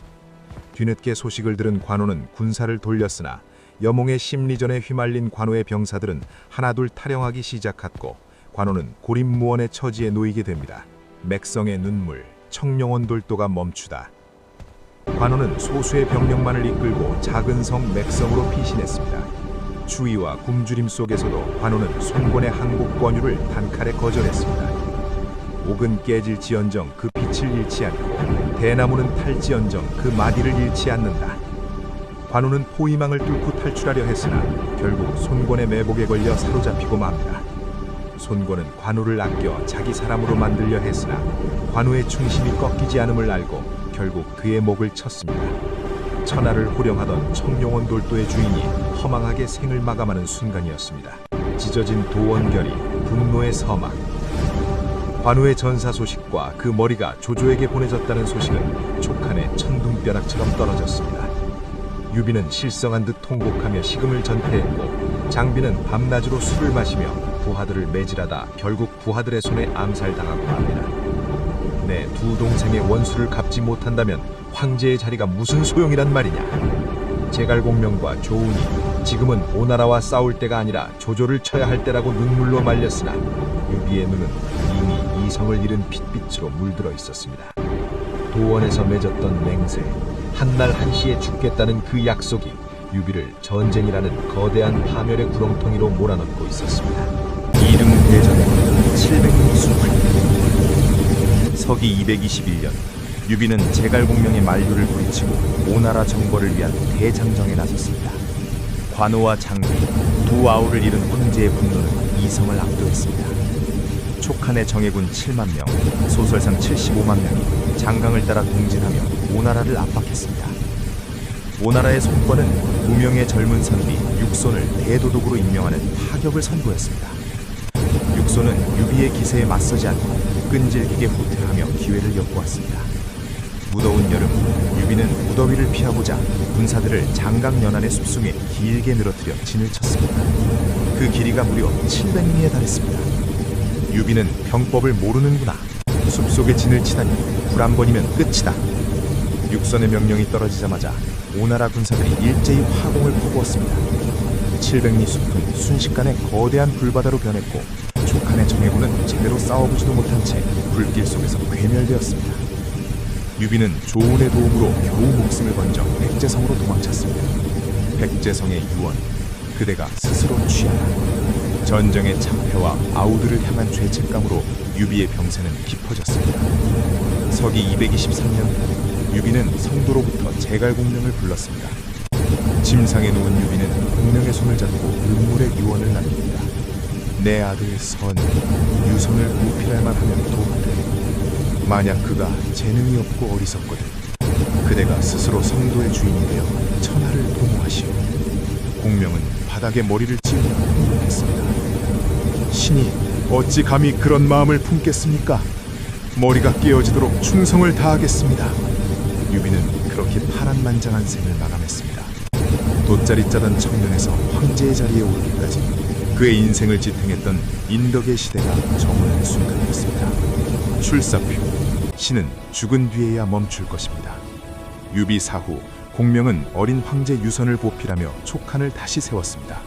뒤늦게 소식을 들은 관우는 군사를 돌렸으나 여몽의 심리전에 휘말린 관우의 병사들은 하나둘 탈영하기 시작했고 관우는 고립무원의 처지에 놓이게 됩니다. 맥성의 눈물, 청룡원 돌도가 멈추다. 관우는 소수의 병력만을 이끌고 작은 성 맥성으로 피신했습니다. 추위와 굶주림 속에서도 관우는 손권의 항복 권유를 단칼에 거절했습니다. 옥은 깨질지언정 그 빛을 잃지 않고 대나무는 탈지언정 그 마디를 잃지 않는다. 관우는 포위망을 뚫고 탈출하려 했으나 결국 손권의 매복에 걸려 사로잡히고 맙니다. 손권은 관우를 아껴 자기 사람으로 만들려 했으나 관우의 충심이 꺾이지 않음을 알고 결국 그의 목을 쳤습니다. 천하를 호령하던 청룡원 돌도의 주인이 허망하게 생을 마감하는 순간이었습니다. 찢어진 도원결이 분노의 서막. 관우의 전사 소식과 그 머리가 조조에게 보내졌다는 소식은 촉한의 천둥벼락처럼 떨어졌습니다. 유비는 실성한 듯 통곡하며 식음을 전폐했고 장비는 밤낮으로 술을 마시며 부하들을 매질하다 결국 부하들의 손에 암살당하고 맙니다. 내 두 동생의 원수를 갚지 못한다면 황제의 자리가 무슨 소용이란 말이냐. 제갈공명과 조운이 지금은 오나라와 싸울 때가 아니라 조조를 쳐야 할 때라고 눈물로 말렸으나 유비의 눈은 이미 이성을 잃은 핏빛으로 물들어 있었습니다. 도원에서 맺었던 맹세, 한날 한시에 죽겠다는 그 약속이 유비를 전쟁이라는 거대한 파멸의 구렁텅이로 몰아넣고 있었습니다. 이릉대전 700리 서기 221년 유비는 제갈공명의 만류를 부리치고 오나라 정벌을 위한 대장정에 나섰습니다. 관우와 장비, 두 아우를 잃은 황제의 분노는 이성을 압도했습니다. 촉한의 정예군 7만 명, 소설상 75만 명이 장강을 따라 동진하며 오나라를 압박했습니다. 오나라의 손권은 무명의 젊은 선비 육손을 대도독으로 임명하는 파격을 선고했습니다. 육손은 유비의 기세에 맞서지 않고 끈질기게 후퇴하며 기회를 엿보았습니다. 무더운 여름, 유비는 무더위를 피하고자 군사들을 장강 연안의 숲속에 길게 늘어뜨려 진을 쳤습니다. 그 길이가 무려 700리에 달했습니다. 유비는 병법을 모르는구나. 숲속의 진을 치다니 불 한 번이면 끝이다. 육선의 명령이 떨어지자마자 오나라 군사들이 일제히 화공을 퍼부었습니다. 700리 숲은 순식간에 거대한 불바다로 변했고 촉한의 정예군은 제대로 싸워보지도 못한 채 불길 속에서 괴멸되었습니다. 유비는 조운의 도움으로 겨우 목숨을 건져 백제성으로 도망쳤습니다. 백제성의 유언, 그대가 스스로 취하라. 전쟁의 창패와 아우들을 향한 죄책감으로 유비의 병세는 깊어졌습니다. 서기 223년 유비는 성도로부터 제갈공명을 불렀습니다. 침상에 누운 유비는 공명의 손을 잡고 눈물의 유언을 남깁니다. 내 아들 선, 유선을 보필할만 하면 돕되 만약 그가 재능이 없고 어리석거든 그대가 스스로 성도의 주인이 되어 천하를 도모하시오. 공명은 바닥에 머리를 찌우며 통곡했습니다. 신이 어찌 감히 그런 마음을 품겠습니까? 머리가 깨어지도록 충성을 다하겠습니다. 유비는 그렇게 파란만장한 생을 마감했습니다. 돗자리 짜던 청년에서 황제의 자리에 오르기까지 그의 인생을 지탱했던 인덕의 시대가 저무는 순간이었습니다. 출사표, 신은 죽은 뒤에야 멈출 것입니다. 유비 사후, 공명은 어린 황제 유선을 보필하며 촉한을 다시 세웠습니다.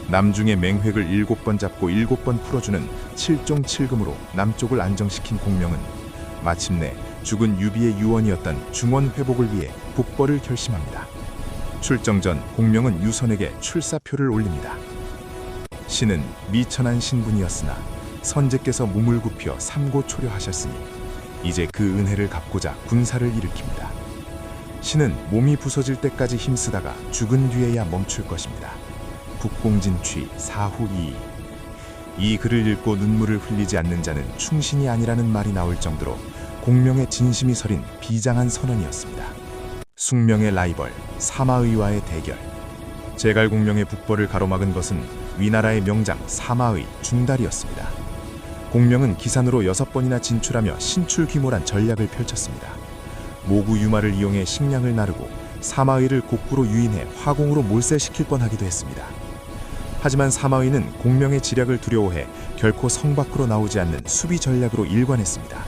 남중의 맹획을 7번 잡고 7번 풀어주는 7종 7금으로 남쪽을 안정시킨 공명은 마침내 죽은 유비의 유언이었던 중원 회복을 위해 북벌을 결심합니다. 출정 전 공명은 유선에게 출사표를 올립니다. 신은 미천한 신분이었으나 선제께서 몸을 굽혀 삼고초려하셨으니 이제 그 은혜를 갚고자 군사를 일으킵니다. 신은 몸이 부서질 때까지 힘쓰다가 죽은 뒤에야 멈출 것입니다. 국공진취 사후이이. 이 글을 읽고 눈물을 흘리지 않는 자는 충신이 아니라는 말이 나올 정도로 공명의 진심이 서린 비장한 선언이었습니다. 숙명의 라이벌 사마의와의 대결. 제갈공명의 북벌을 가로막은 것은 위나라의 명장 사마의 중달이었습니다. 공명은 기산으로 6번이나 진출하며 신출귀몰한 전략을 펼쳤습니다. 모구 유마를 이용해 식량을 나르고 사마의를 곡구로 유인해 화공으로 몰살시킬 뻔하기도 했습니다. 하지만 사마의는 공명의 지략을 두려워해 결코 성 밖으로 나오지 않는 수비 전략으로 일관했습니다.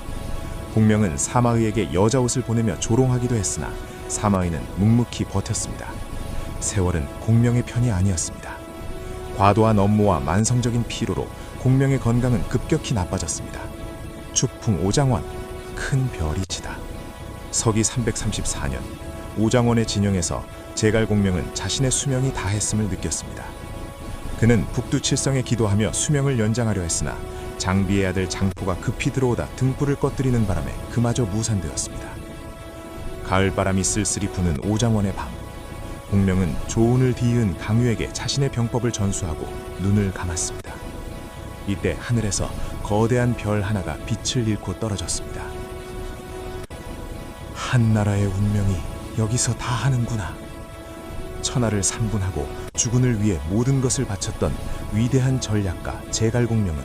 공명은 사마의에게 여자 옷을 보내며 조롱하기도 했으나 사마의는 묵묵히 버텼습니다. 세월은 공명의 편이 아니었습니다. 과도한 업무와 만성적인 피로로 공명의 건강은 급격히 나빠졌습니다. 추풍 오장원, 큰 별이 치다. 서기 334년 오장원의 진영에서 제갈공명은 자신의 수명이 다했음을 느꼈습니다. 그는 북두칠성에 기도하며 수명을 연장하려 했으나 장비의 아들 장포가 급히 들어오다 등불을 꺼뜨리는 바람에 그마저 무산되었습니다. 가을바람이 쓸쓸히 부는 오장원의 밤, 공명은 조운을 뒤이은 강유에게 자신의 병법을 전수하고 눈을 감았습니다. 이때 하늘에서 거대한 별 하나가 빛을 잃고 떨어졌습니다. 한 나라의 운명이 여기서 다 하는구나. 천하를 삼분하고 주군을 위해 모든 것을 바쳤던 위대한 전략가 제갈공명은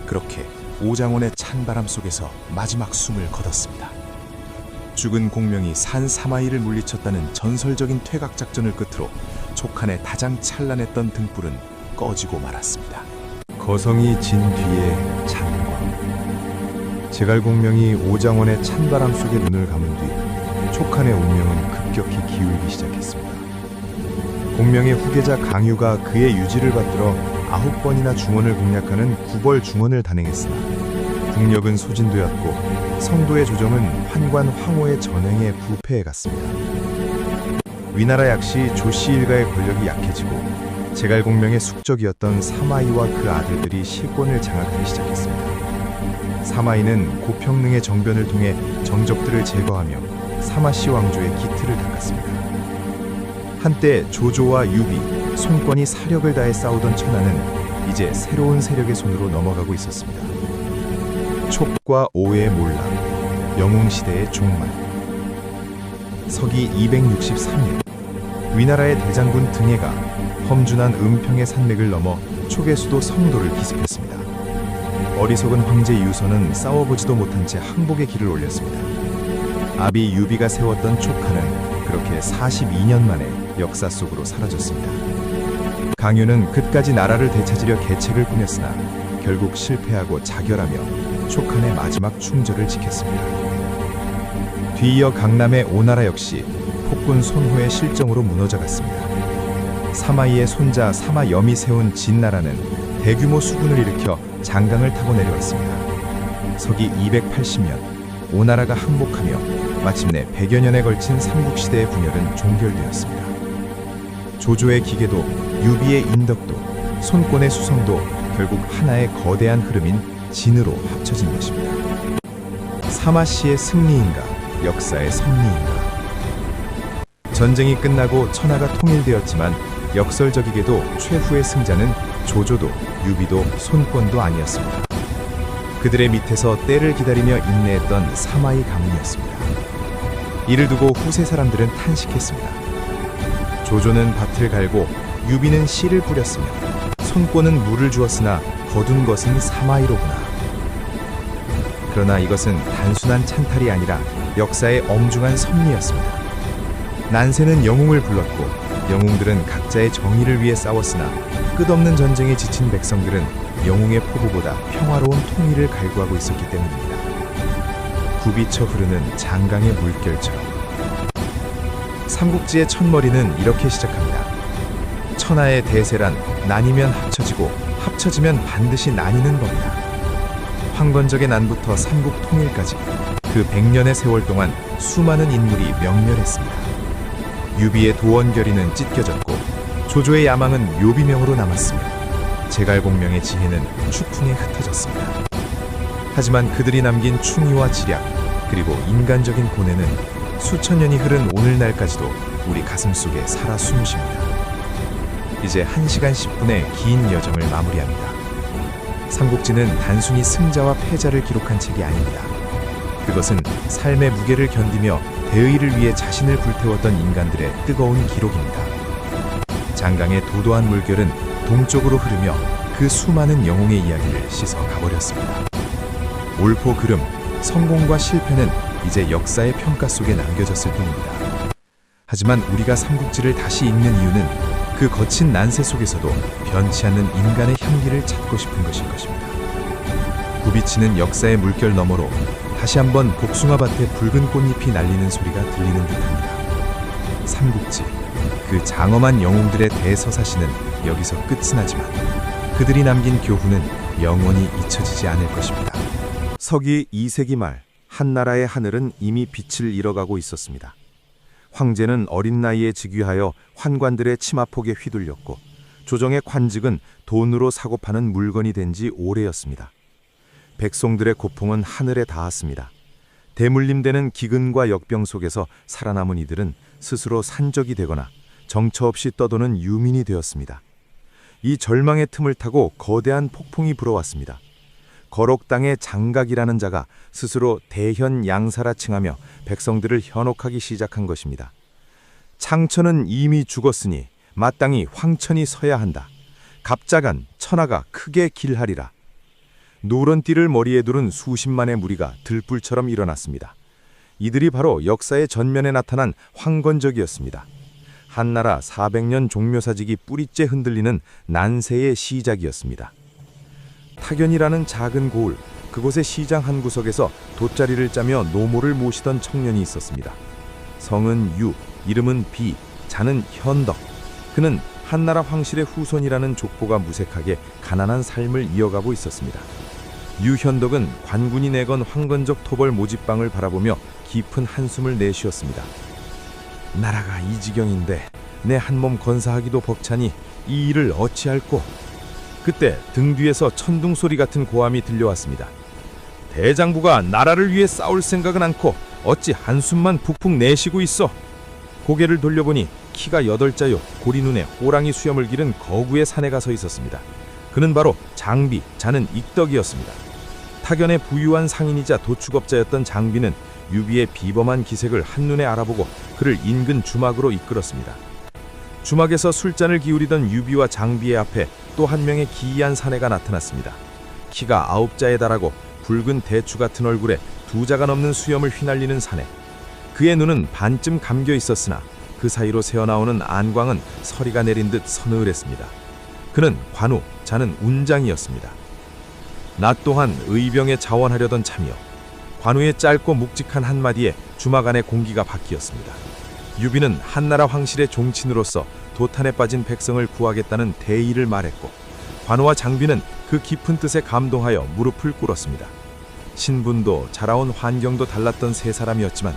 그렇게 오장원의 찬바람 속에서 마지막 숨을 거뒀습니다. 죽은 공명이 산 사마이를 물리쳤다는 전설적인 퇴각작전을 끝으로 촉한의 가장 찬란했던 등불은 꺼지고 말았습니다. 거성이 진 뒤에 찬광. 제갈공명이 오장원의 찬바람 속에 눈을 감은 뒤 촉한의 운명은 급격히 기울기 시작했습니다. 공명의 후계자 강유가 그의 유지를 받들어 9번이나 중원을 공략하는 구벌 중원을 단행했으나 국력은 소진되었고 성도의 조정은 환관 황호의 전횡에 부패해 갔습니다. 위나라 약시 조씨 일가의 권력이 약해지고 제갈공명의 숙적이었던 사마이와 그 아들들이 실권을 장악하기 시작했습니다. 사마이는 고평릉의 정변을 통해 정적들을 제거하며 사마씨 왕조의 기틀을 닦았습니다. 한때 조조와 유비, 손권이 사력을 다해 싸우던 천하는 이제 새로운 세력의 손으로 넘어가고 있었습니다. 촉과 오의 몰락, 영웅시대의 종말. 서기 263년 위나라의 대장군 등해가 험준한 은평의 산맥을 넘어 촉의 수도 성도를 기습했습니다. 어리석은 황제 유선은 싸워보지도 못한 채 항복의 길을 올렸습니다. 아비 유비가 세웠던 촉하는 그렇게 42년 만에 역사 속으로 사라졌습니다. 강유는 끝까지 나라를 되찾으려 계책을 꾸몄으나 결국 실패하고 자결하며 촉한의 마지막 충절을 지켰습니다. 뒤이어 강남의 오나라 역시 폭군 손호의 실정으로 무너져갔습니다. 사마이의 손자 사마염이 세운 진나라는 대규모 수군을 일으켜 장강을 타고 내려왔습니다. 서기 280년 오나라가 항복하며 마침내 100여 년에 걸친 삼국시대의 분열은 종결되었습니다. 조조의 기계도 유비의 인덕도 손권의 수성도 결국 하나의 거대한 흐름인 진으로 합쳐진 것입니다. 사마씨의 승리인가 역사의 섭리인가. 전쟁이 끝나고 천하가 통일되었지만 역설적이게도 최후의 승자는 조조도 유비도 손권도 아니었습니다. 그들의 밑에서 때를 기다리며 인내했던 사마이 가문이었습니다. 이를 두고 후세 사람들은 탄식했습니다. 조조는 밭을 갈고 유비는 씨를 뿌렸으며 손권은 물을 주었으나 거둔 것은 사마이로구나. 그러나 이것은 단순한 찬탈이 아니라 역사의 엄중한 섭리였습니다. 난세는 영웅을 불렀고 영웅들은 각자의 정의를 위해 싸웠으나 끝없는 전쟁에 지친 백성들은 영웅의 포부보다 평화로운 통일을 갈구하고 있었기 때문입니다. 굽이쳐 흐르는 장강의 물결처럼. 삼국지의 첫머리는 이렇게 시작합니다. 천하의 대세란 나뉘면 합쳐지고 합쳐지면 반드시 나뉘는 법이다. 황건적의 난부터 삼국 통일까지 그 100년의 세월 동안 수많은 인물이 명멸했습니다. 유비의 도원결의는 찢겨졌고 조조의 야망은 묘비명으로 남았으며 제갈공명의 지혜는 추풍에 흩어졌습니다. 하지만 그들이 남긴 충의와 지략 그리고 인간적인 고뇌는 수천 년이 흐른 오늘날까지도 우리 가슴속에 살아 숨쉽니다. 이제 1시간 10분의 긴 여정을 마무리합니다. 삼국지는 단순히 승자와 패자를 기록한 책이 아닙니다. 그것은 삶의 무게를 견디며 대의를 위해 자신을 불태웠던 인간들의 뜨거운 기록입니다. 장강의 도도한 물결은 동쪽으로 흐르며 그 수많은 영웅의 이야기를 씻어 가버렸습니다. 옳고 그름, 성공과 실패는 이제 역사의 평가 속에 남겨졌을 뿐입니다. 하지만 우리가 삼국지를 다시 읽는 이유는 그 거친 난세 속에서도 변치 않는 인간의 향기를 찾고 싶은 것일 것입니다. 굽이치는 역사의 물결 너머로 다시 한번 복숭아밭에 붉은 꽃잎이 날리는 소리가 들리는 듯합니다. 삼국지, 그 장엄한 영웅들의 대서사시는 여기서 끝은 나지만 그들이 남긴 교훈은 영원히 잊혀지지 않을 것입니다. 서기 2세기 말 한나라의 하늘은 이미 빛을 잃어가고 있었습니다. 황제는 어린 나이에 즉위하여 환관들의 치마폭에 휘둘렸고 조정의 관직은 돈으로 사고 파는 물건이 된 지 오래였습니다. 백성들의 고통은 하늘에 닿았습니다. 대물림되는 기근과 역병 속에서 살아남은 이들은 스스로 산적이 되거나 정처 없이 떠도는 유민이 되었습니다. 이 절망의 틈을 타고 거대한 폭풍이 불어왔습니다. 거록 땅의 장각이라는 자가 스스로 대현 양사라 칭하며 백성들을 현혹하기 시작한 것입니다. 창천은 이미 죽었으니 마땅히 황천이 서야 한다. 갑자간 천하가 크게 길하리라. 노란 띠를 머리에 두른 수십만의 무리가 들불처럼 일어났습니다. 이들이 바로 역사의 전면에 나타난 황건적이었습니다. 한나라 400년 종묘사직이 뿌리째 흔들리는 난세의 시작이었습니다. 타견이라는 작은 고을, 그곳의 시장 한 구석에서 돗자리를 짜며 노모를 모시던 청년이 있었습니다. 성은 유, 이름은 비, 자는 현덕. 그는 한나라 황실의 후손이라는 족보가 무색하게 가난한 삶을 이어가고 있었습니다. 유현덕은 관군이 내건 황건적 토벌 모집방을 바라보며 깊은 한숨을 내쉬었습니다. 나라가 이 지경인데 내 한몸 건사하기도 벅차니 이 일을 어찌할꼬. 그때 등 뒤에서 천둥 소리 같은 고함이 들려왔습니다. 대장부가 나라를 위해 싸울 생각은 않고 어찌 한숨만 푹푹 내쉬고 있어. 고개를 돌려보니 키가 8자요 고리 눈에 호랑이 수염을 기른 거구의 사내가 서 있었습니다. 그는 바로 장비, 자는 익덕이었습니다. 타견의 부유한 상인이자 도축업자였던 장비는 유비의 비범한 기색을 한눈에 알아보고 그를 인근 주막으로 이끌었습니다. 주막에서 술잔을 기울이던 유비와 장비의 앞에 또 한 명의 기이한 사내가 나타났습니다. 키가 9자에 달하고 붉은 대추 같은 얼굴에 2자가 넘는 수염을 휘날리는 사내. 그의 눈은 반쯤 감겨 있었으나 그 사이로 새어나오는 안광은 서리가 내린 듯 서늘했습니다. 그는 관우, 자는 운장이었습니다. 나 또한 의병에 자원하려던 참이요. 관우의 짧고 묵직한 한마디에 주막 안의 공기가 바뀌었습니다. 유비는 한나라 황실의 종친으로서 도탄에 빠진 백성을 구하겠다는 대의를 말했고, 관우와 장비는 그 깊은 뜻에 감동하여 무릎을 꿇었습니다. 신분도 자라온 환경도 달랐던 세 사람이었지만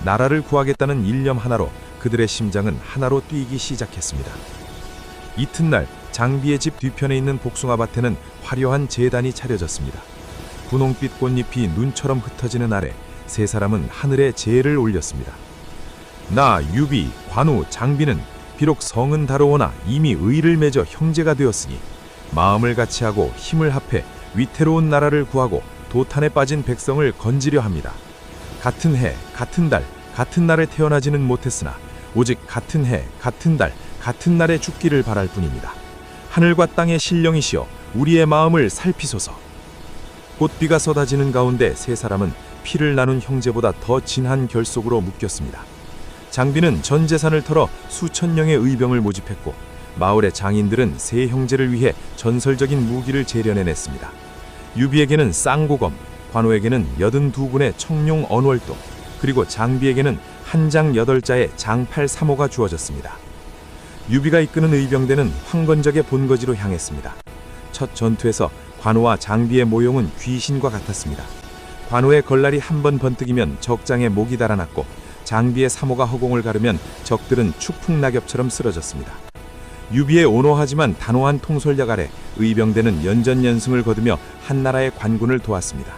나라를 구하겠다는 일념 하나로 그들의 심장은 하나로 뛰기 시작했습니다. 이튿날 장비의 집 뒤편에 있는 복숭아밭에는 화려한 제단이 차려졌습니다. 분홍빛 꽃잎이 눈처럼 흩어지는 아래 세 사람은 하늘에 제를 올렸습니다. 나, 유비, 관우, 장비는 비록 성은 다르오나 이미 의를 맺어 형제가 되었으니 마음을 같이하고 힘을 합해 위태로운 나라를 구하고 도탄에 빠진 백성을 건지려 합니다. 같은 해, 같은 달, 같은 날에 태어나지는 못했으나 오직 같은 해, 같은 달, 같은 날에 죽기를 바랄 뿐입니다. 하늘과 땅의 신령이시여 우리의 마음을 살피소서. 꽃비가 쏟아지는 가운데 세 사람은 피를 나눈 형제보다 더 진한 결속으로 묶였습니다. 장비는 전 재산을 털어 수천 명의 의병을 모집했고, 마을의 장인들은 세 형제를 위해 전설적인 무기를 재련해냈습니다. 유비에게는 쌍고검, 관우에게는 82군의 청룡 언월도, 그리고 장비에게는 한 장 8자의 장팔 3호가 주어졌습니다. 유비가 이끄는 의병대는 황건적의 본거지로 향했습니다. 첫 전투에서 관우와 장비의 모용은 귀신과 같았습니다. 관우의 걸날이 한 번 번뜩이면 적장에 목이 달아났고, 장비의 3호가 허공을 가르면 적들은 추풍낙엽처럼 쓰러졌습니다. 유비의 온호하지만 단호한 통솔력 아래 의병대는 연전연승을 거두며 한나라의 관군을 도왔습니다.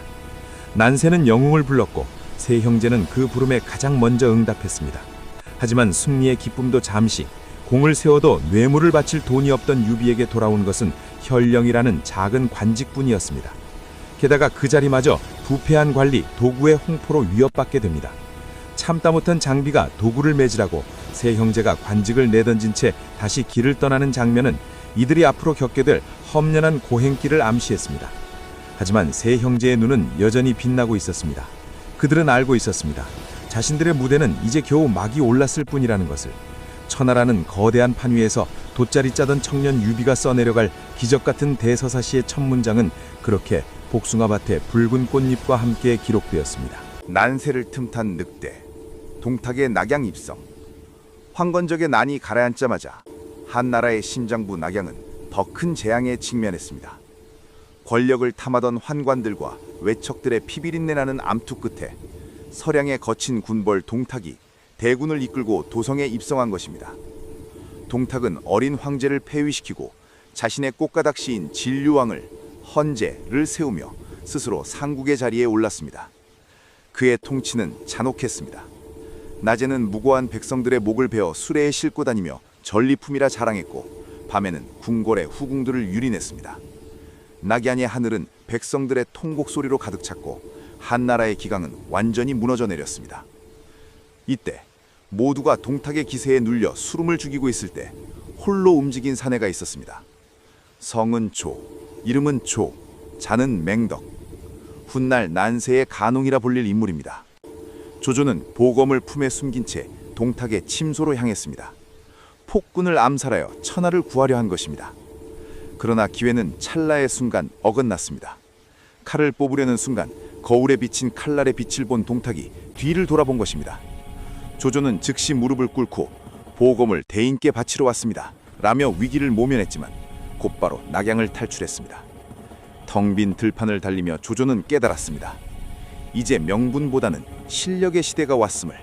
난세는 영웅을 불렀고 세 형제는 그 부름에 가장 먼저 응답했습니다. 하지만 승리의 기쁨도 잠시, 공을 세워도 뇌물을 바칠 돈이 없던 유비에게 돌아온 것은 현령이라는 작은 관직뿐이었습니다. 게다가 그 자리마저 부패한 관리 도구의 홍포로 위협받게 됩니다. 참다 못한 장비가 도구를 매질하고 세 형제가 관직을 내던진 채 다시 길을 떠나는 장면은 이들이 앞으로 겪게 될 험난한 고행길을 암시했습니다. 하지만 세 형제의 눈은 여전히 빛나고 있었습니다. 그들은 알고 있었습니다. 자신들의 무대는 이제 겨우 막이 올랐을 뿐이라는 것을. 천하라는 거대한 판 위에서 돗자리 짜던 청년 유비가 써내려갈 기적같은 대서사시의 첫 문장은 그렇게 복숭아밭의 붉은 꽃잎과 함께 기록되었습니다. 난세를 틈탄 늑대, 동탁의 낙양 입성. 황건적의 난이 가라앉자마자 한나라의 심장부 낙양은 더 큰 재앙에 직면했습니다. 권력을 탐하던 환관들과 외척들의 피비린내 나는 암투 끝에 서량의 거친 군벌 동탁이 대군을 이끌고 도성에 입성한 것입니다. 동탁은 어린 황제를 폐위시키고 자신의 꽃가닥 시인 진류왕을 헌제를 세우며 스스로 상국의 자리에 올랐습니다. 그의 통치는 잔혹했습니다. 낮에는 무고한 백성들의 목을 베어 수레에 싣고 다니며 전리품이라 자랑했고, 밤에는 궁궐의 후궁들을 유린했습니다. 낙양의 하늘은 백성들의 통곡 소리로 가득 찼고 한나라의 기강은 완전히 무너져 내렸습니다. 이때 모두가 동탁의 기세에 눌려 수름을 죽이고 있을 때 홀로 움직인 사내가 있었습니다. 성은 조, 이름은 조, 자는 맹덕. 훗날 난세의 간웅이라 불릴 인물입니다. 조조는 보검을 품에 숨긴 채 동탁의 침소로 향했습니다. 폭군을 암살하여 천하를 구하려 한 것입니다. 그러나 기회는 찰나의 순간 어긋났습니다. 칼을 뽑으려는 순간 거울에 비친 칼날의 빛을 본 동탁이 뒤를 돌아본 것입니다. 조조는 즉시 무릎을 꿇고 보검을 대인께 바치러 왔습니다 라며 위기를 모면했지만 곧바로 낙양을 탈출했습니다. 텅 빈 들판을 달리며 조조는 깨달았습니다. 이제 명분보다는 실력의 시대가 왔음을.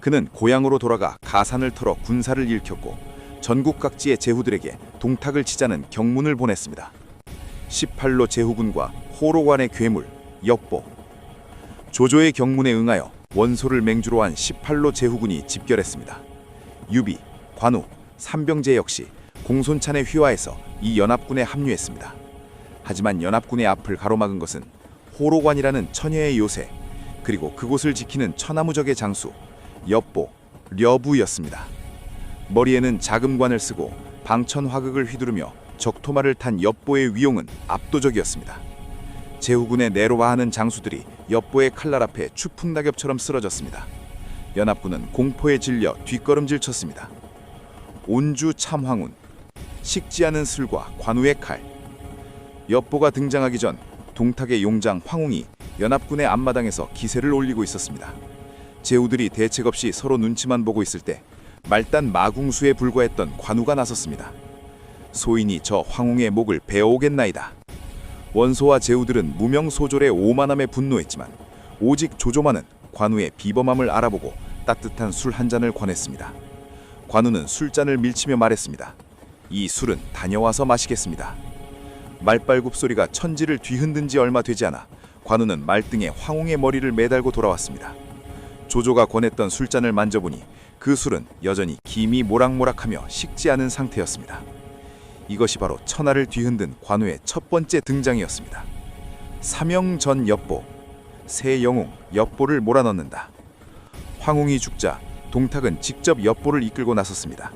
그는 고향으로 돌아가 가산을 털어 군사를 일으켰고 전국 각지의 제후들에게 동탁을 치자는 경문을 보냈습니다. 18로 제후군과 호로관의 괴물, 엽보. 조조의 경문에 응하여 원소를 맹주로 한 18로 제후군이 집결했습니다. 유비, 관우, 삼병제 역시 공손찬의 휘하에서 이 연합군에 합류했습니다. 하지만 연합군의 앞을 가로막은 것은 호로관이라는 처녀의 요새, 그리고 그곳을 지키는 천하무적의 장수 엽보, 려부였습니다. 머리에는 자금관을 쓰고 방천화극을 휘두르며 적토마를 탄 엽보의 위용은 압도적이었습니다. 제후군의 내로와하는 장수들이 엽보의 칼날 앞에 추풍낙엽처럼 쓰러졌습니다. 연합군은 공포에 질려 뒷걸음질 쳤습니다. 온주 참황운, 식지 않은 술과 관우의 칼. 엽보가 등장하기 전 동탁의 용장 황웅이 연합군의 앞마당에서 기세를 올리고 있었습니다. 제후들이 대책 없이 서로 눈치만 보고 있을 때 말단 마궁수에 불과했던 관우가 나섰습니다. 소인이 저 황웅의 목을 베어오겠나이다. 원소와 제후들은 무명소졸의 오만함에 분노했지만 오직 조조만은 관우의 비범함을 알아보고 따뜻한 술 한 잔을 권했습니다. 관우는 술잔을 밀치며 말했습니다. 이 술은 다녀와서 마시겠습니다. 말발굽 소리가 천지를 뒤흔든 지 얼마 되지 않아 관우는 말등에 황웅의 머리를 매달고 돌아왔습니다. 조조가 권했던 술잔을 만져보니 그 술은 여전히 김이 모락모락하며 식지 않은 상태였습니다. 이것이 바로 천하를 뒤흔든 관우의 첫 번째 등장이었습니다. 사명전 엽보, 새 영웅 엽보를 몰아넣는다. 황웅이 죽자 동탁은 직접 엽보를 이끌고 나섰습니다.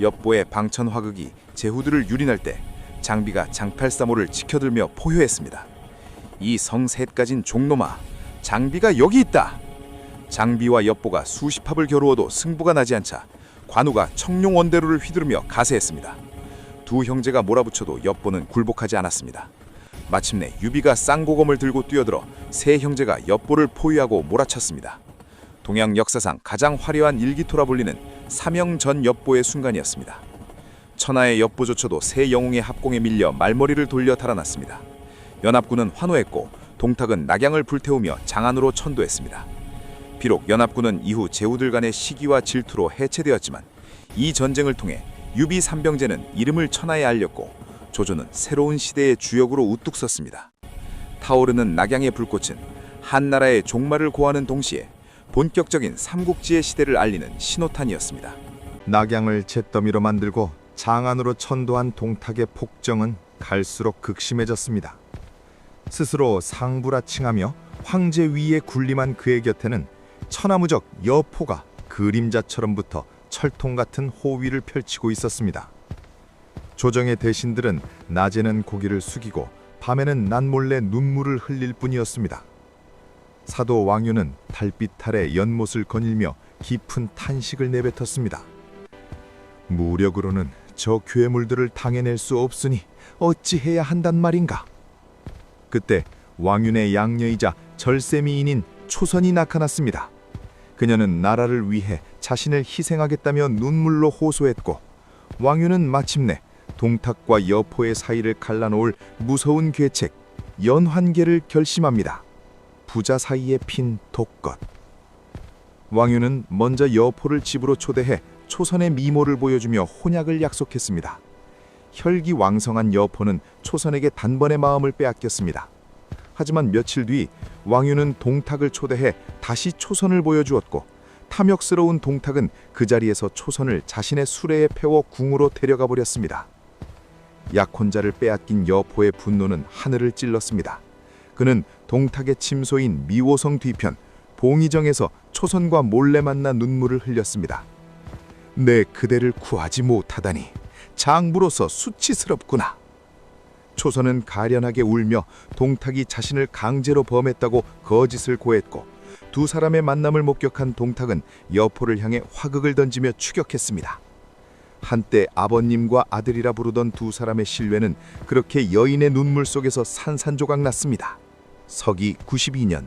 엽보의 방천화극이 제후들을 유린할 때 장비가 장팔사모를 지켜들며 포효했습니다. 이 성셋 가진 종놈아, 장비가 여기 있다. 장비와 엽보가 수십 합을 겨루어도 승부가 나지 않자 관우가 청룡원대로를 휘두르며 가세했습니다. 두 형제가 몰아붙여도 엽보는 굴복하지 않았습니다. 마침내 유비가 쌍고검을 들고 뛰어들어 세 형제가 엽보를 포위하고 몰아쳤습니다. 동양 역사상 가장 화려한 일기토라 불리는 사명전 엽보의 순간이었습니다. 천하의 엽보조차도 세 영웅의 합공에 밀려 말머리를 돌려 달아났습니다. 연합군은 환호했고 동탁은 낙양을 불태우며 장안으로 천도했습니다. 비록 연합군은 이후 제후들 간의 시기와 질투로 해체되었지만 이 전쟁을 통해 유비 삼병제는 이름을 천하에 알렸고 조조는 새로운 시대의 주역으로 우뚝 섰습니다. 타오르는 낙양의 불꽃은 한나라의 종말을 고하는 동시에 본격적인 삼국지의 시대를 알리는 신호탄이었습니다. 낙양을 잿더미로 만들고 장안으로 천도한 동탁의 폭정은 갈수록 극심해졌습니다. 스스로 상부라 칭하며 황제 위에 군림한 그의 곁에는 천하무적 여포가 그림자처럼 붙어 철통 같은 호위를 펼치고 있었습니다. 조정의 대신들은 낮에는 고개를 숙이고 밤에는 난몰래 눈물을 흘릴 뿐이었습니다. 사도 왕유는 달빛 아래 연못을 거닐며 깊은 탄식을 내뱉었습니다. 무력으로는 저 괴물들을 당해낼 수 없으니 어찌해야 한단 말인가. 그때 왕윤의 양녀이자 절세미인인 초선이 나타났습니다. 그녀는 나라를 위해 자신을 희생하겠다며 눈물로 호소했고 왕윤은 마침내 동탁과 여포의 사이를 갈라놓을 무서운 계책 연환계를 결심합니다. 부자 사이에 핀 독것. 왕윤은 먼저 여포를 집으로 초대해 초선의 미모를 보여주며 혼약을 약속했습니다. 혈기왕성한 여포는 초선에게 단번에 마음을 빼앗겼습니다. 하지만 며칠 뒤 왕윤은 동탁을 초대해 다시 초선을 보여주었고 탐욕스러운 동탁은 그 자리에서 초선을 자신의 수레에 태워 궁으로 데려가 버렸습니다. 약혼자를 빼앗긴 여포의 분노는 하늘을 찔렀습니다. 그는 동탁의 침소인 미호성 뒤편 봉의정에서 초선과 몰래 만나 눈물을 흘렸습니다. 내 그대를 구하지 못하다니 장부로서 수치스럽구나. 초선은 가련하게 울며 동탁이 자신을 강제로 범했다고 거짓을 고했고 두 사람의 만남을 목격한 동탁은 여포를 향해 화극을 던지며 추격했습니다. 한때 아버님과 아들이라 부르던 두 사람의 신뢰는 그렇게 여인의 눈물 속에서 산산조각 났습니다. 서기 92년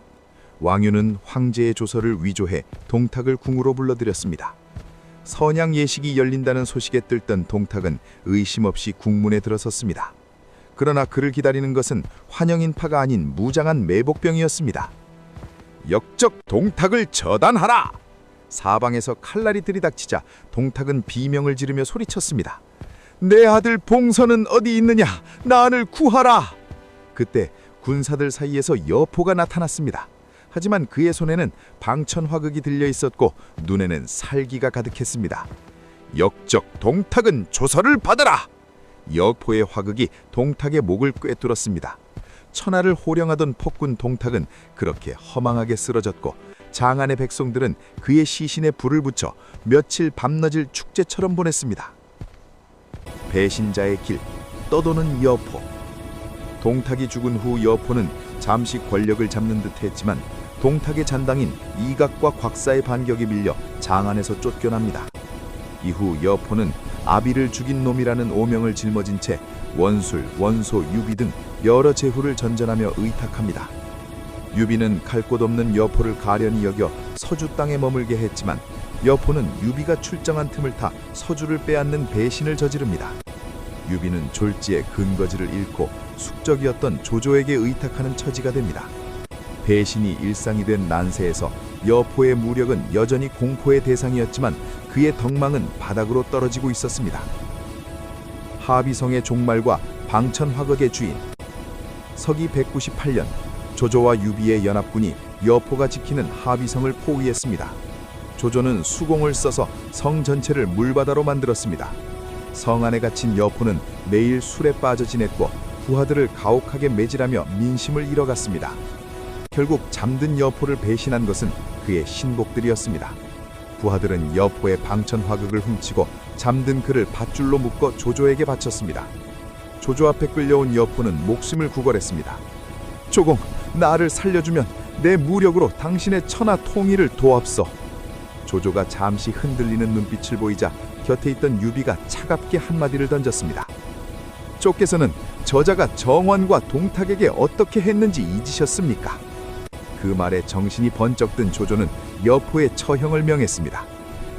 왕유는 황제의 조서를 위조해 동탁을 궁으로 불러들였습니다. 선양 예식이 열린다는 소식에 들뜬 동탁은 의심 없이 궁문에 들어섰습니다. 그러나 그를 기다리는 것은 환영인파가 아닌 무장한 매복병이었습니다. 역적 동탁을 처단하라! 사방에서 칼날이 들이닥치자 동탁은 비명을 지르며 소리쳤습니다. 내 아들 봉선은 어디 있느냐? 나를 구하라! 그때 군사들 사이에서 여포가 나타났습니다. 하지만 그의 손에는 방천화극이 들려 있었고 눈에는 살기가 가득했습니다. 역적 동탁은 조서를 받아라! 여포의 화극이 동탁의 목을 꿰뚫었습니다. 천하를 호령하던 폭군 동탁은 그렇게 허망하게 쓰러졌고 장안의 백성들은 그의 시신에 불을 붙여 며칠 밤낮을 축제처럼 보냈습니다. 배신자의 길, 떠도는 여포. 동탁이 죽은 후 여포는 잠시 권력을 잡는 듯 했지만 동탁의 잔당인 이각과 곽사의 반격에 밀려 장안에서 쫓겨납니다. 이후 여포는 아비를 죽인 놈이라는 오명을 짊어진 채 원술, 원소, 유비 등 여러 제후를 전전하며 의탁합니다. 유비는 갈 곳 없는 여포를 가련히 여겨 서주 땅에 머물게 했지만 여포는 유비가 출정한 틈을 타 서주를 빼앗는 배신을 저지릅니다. 유비는 졸지에 근거지를 잃고 숙적이었던 조조에게 의탁하는 처지가 됩니다. 배신이 일상이 된 난세에서 여포의 무력은 여전히 공포의 대상이었지만 그의 덕망은 바닥으로 떨어지고 있었습니다. 하비성의 종말과 방천화극의 주인. 서기 198년 조조와 유비의 연합군이 여포가 지키는 하비성을 포위했습니다. 조조는 수공을 써서 성 전체를 물바다로 만들었습니다. 성 안에 갇힌 여포는 매일 술에 빠져 지냈고 부하들을 가혹하게 매질하며 민심을 잃어갔습니다. 결국 잠든 여포를 배신한 것은 그의 신복들이었습니다. 부하들은 여포의 방천화극을 훔치고 잠든 그를 밧줄로 묶어 조조에게 바쳤습니다. 조조 앞에 끌려온 여포는 목숨을 구걸했습니다. 조공, 나를 살려주면 내 무력으로 당신의 천하 통일을 도합소. 조조가 잠시 흔들리는 눈빛을 보이자 곁에 있던 유비가 차갑게 한마디를 던졌습니다. 쫓께서는 저자가 정원과 동탁에게 어떻게 했는지 잊으셨습니까? 그 말에 정신이 번쩍 든 조조는 여포의 처형을 명했습니다.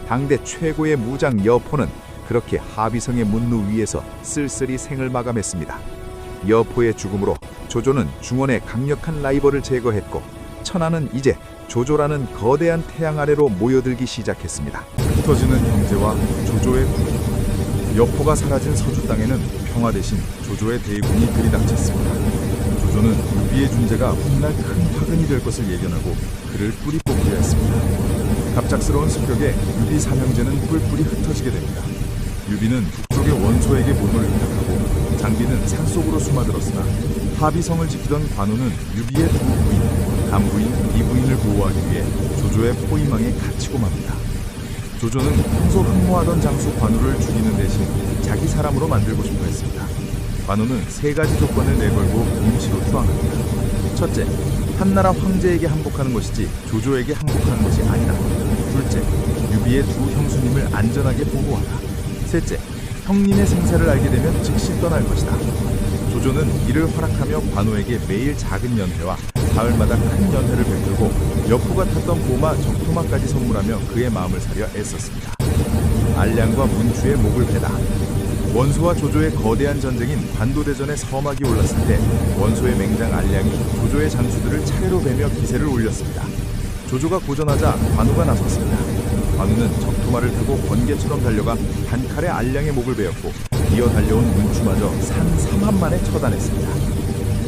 당대 최고의 무장 여포는 그렇게 하비성의 문루 위에서 쓸쓸히 생을 마감했습니다. 여포의 죽음으로 조조는 중원의 강력한 라이벌을 제거했고 천하는 이제 조조라는 거대한 태양 아래로 모여들기 시작했습니다. 흩어지는 형제와 조조의 군. 여포가 사라진 서주 땅에는 평화 대신 조조의 대군이 들이닥쳤습니다. 조조는 유비의 존재가 훗날 큰 화근이 될 것을 예견하고 그를 뿌리 뽑으려 했습니다. 갑작스러운 습격에 유비 삼형제는 뿔뿔이 흩어지게 됩니다. 유비는 북쪽의 원소에게 몸을 의탁하고 장비는 산속으로 숨어들었으나 하비성을 지키던 관우는 유비의 두 부인, 간부인, 이부인을 보호하기 위해 조조의 포위망에 갇히고 맙니다. 조조는 평소 흠모하던 장수 관우를 죽이는 대신 자기 사람으로 만들고 싶어 했습니다. 관우는 세 가지 조건을 내걸고 임시로 투항합니다. 첫째, 한나라 황제에게 항복하는 것이지 조조에게 항복하는 것이 아니다. 둘째, 유비의 두 형수님을 안전하게 보호하라. 셋째, 형님의 생사를 알게 되면 즉시 떠날 것이다. 조조는 이를 허락하며 관우에게 매일 작은 연회와 사흘마다 큰 연회를 베풀고 여포가 탔던 보마, 적토마까지 선물하며 그의 마음을 사려 애썼습니다. 알량과 문추의 목을 베다. 원소와 조조의 거대한 전쟁인 관도대전의 서막이 올랐을 때 원소의 맹장 알량이 조조의 장수들을 차례로 베며 기세를 올렸습니다. 조조가 고전하자 관우가 나섰습니다. 관우는 적토마를 타고 번개처럼 달려가 단칼에 알량의 목을 베었고 이어 달려온 문추마저 산 3한 만에 처단했습니다.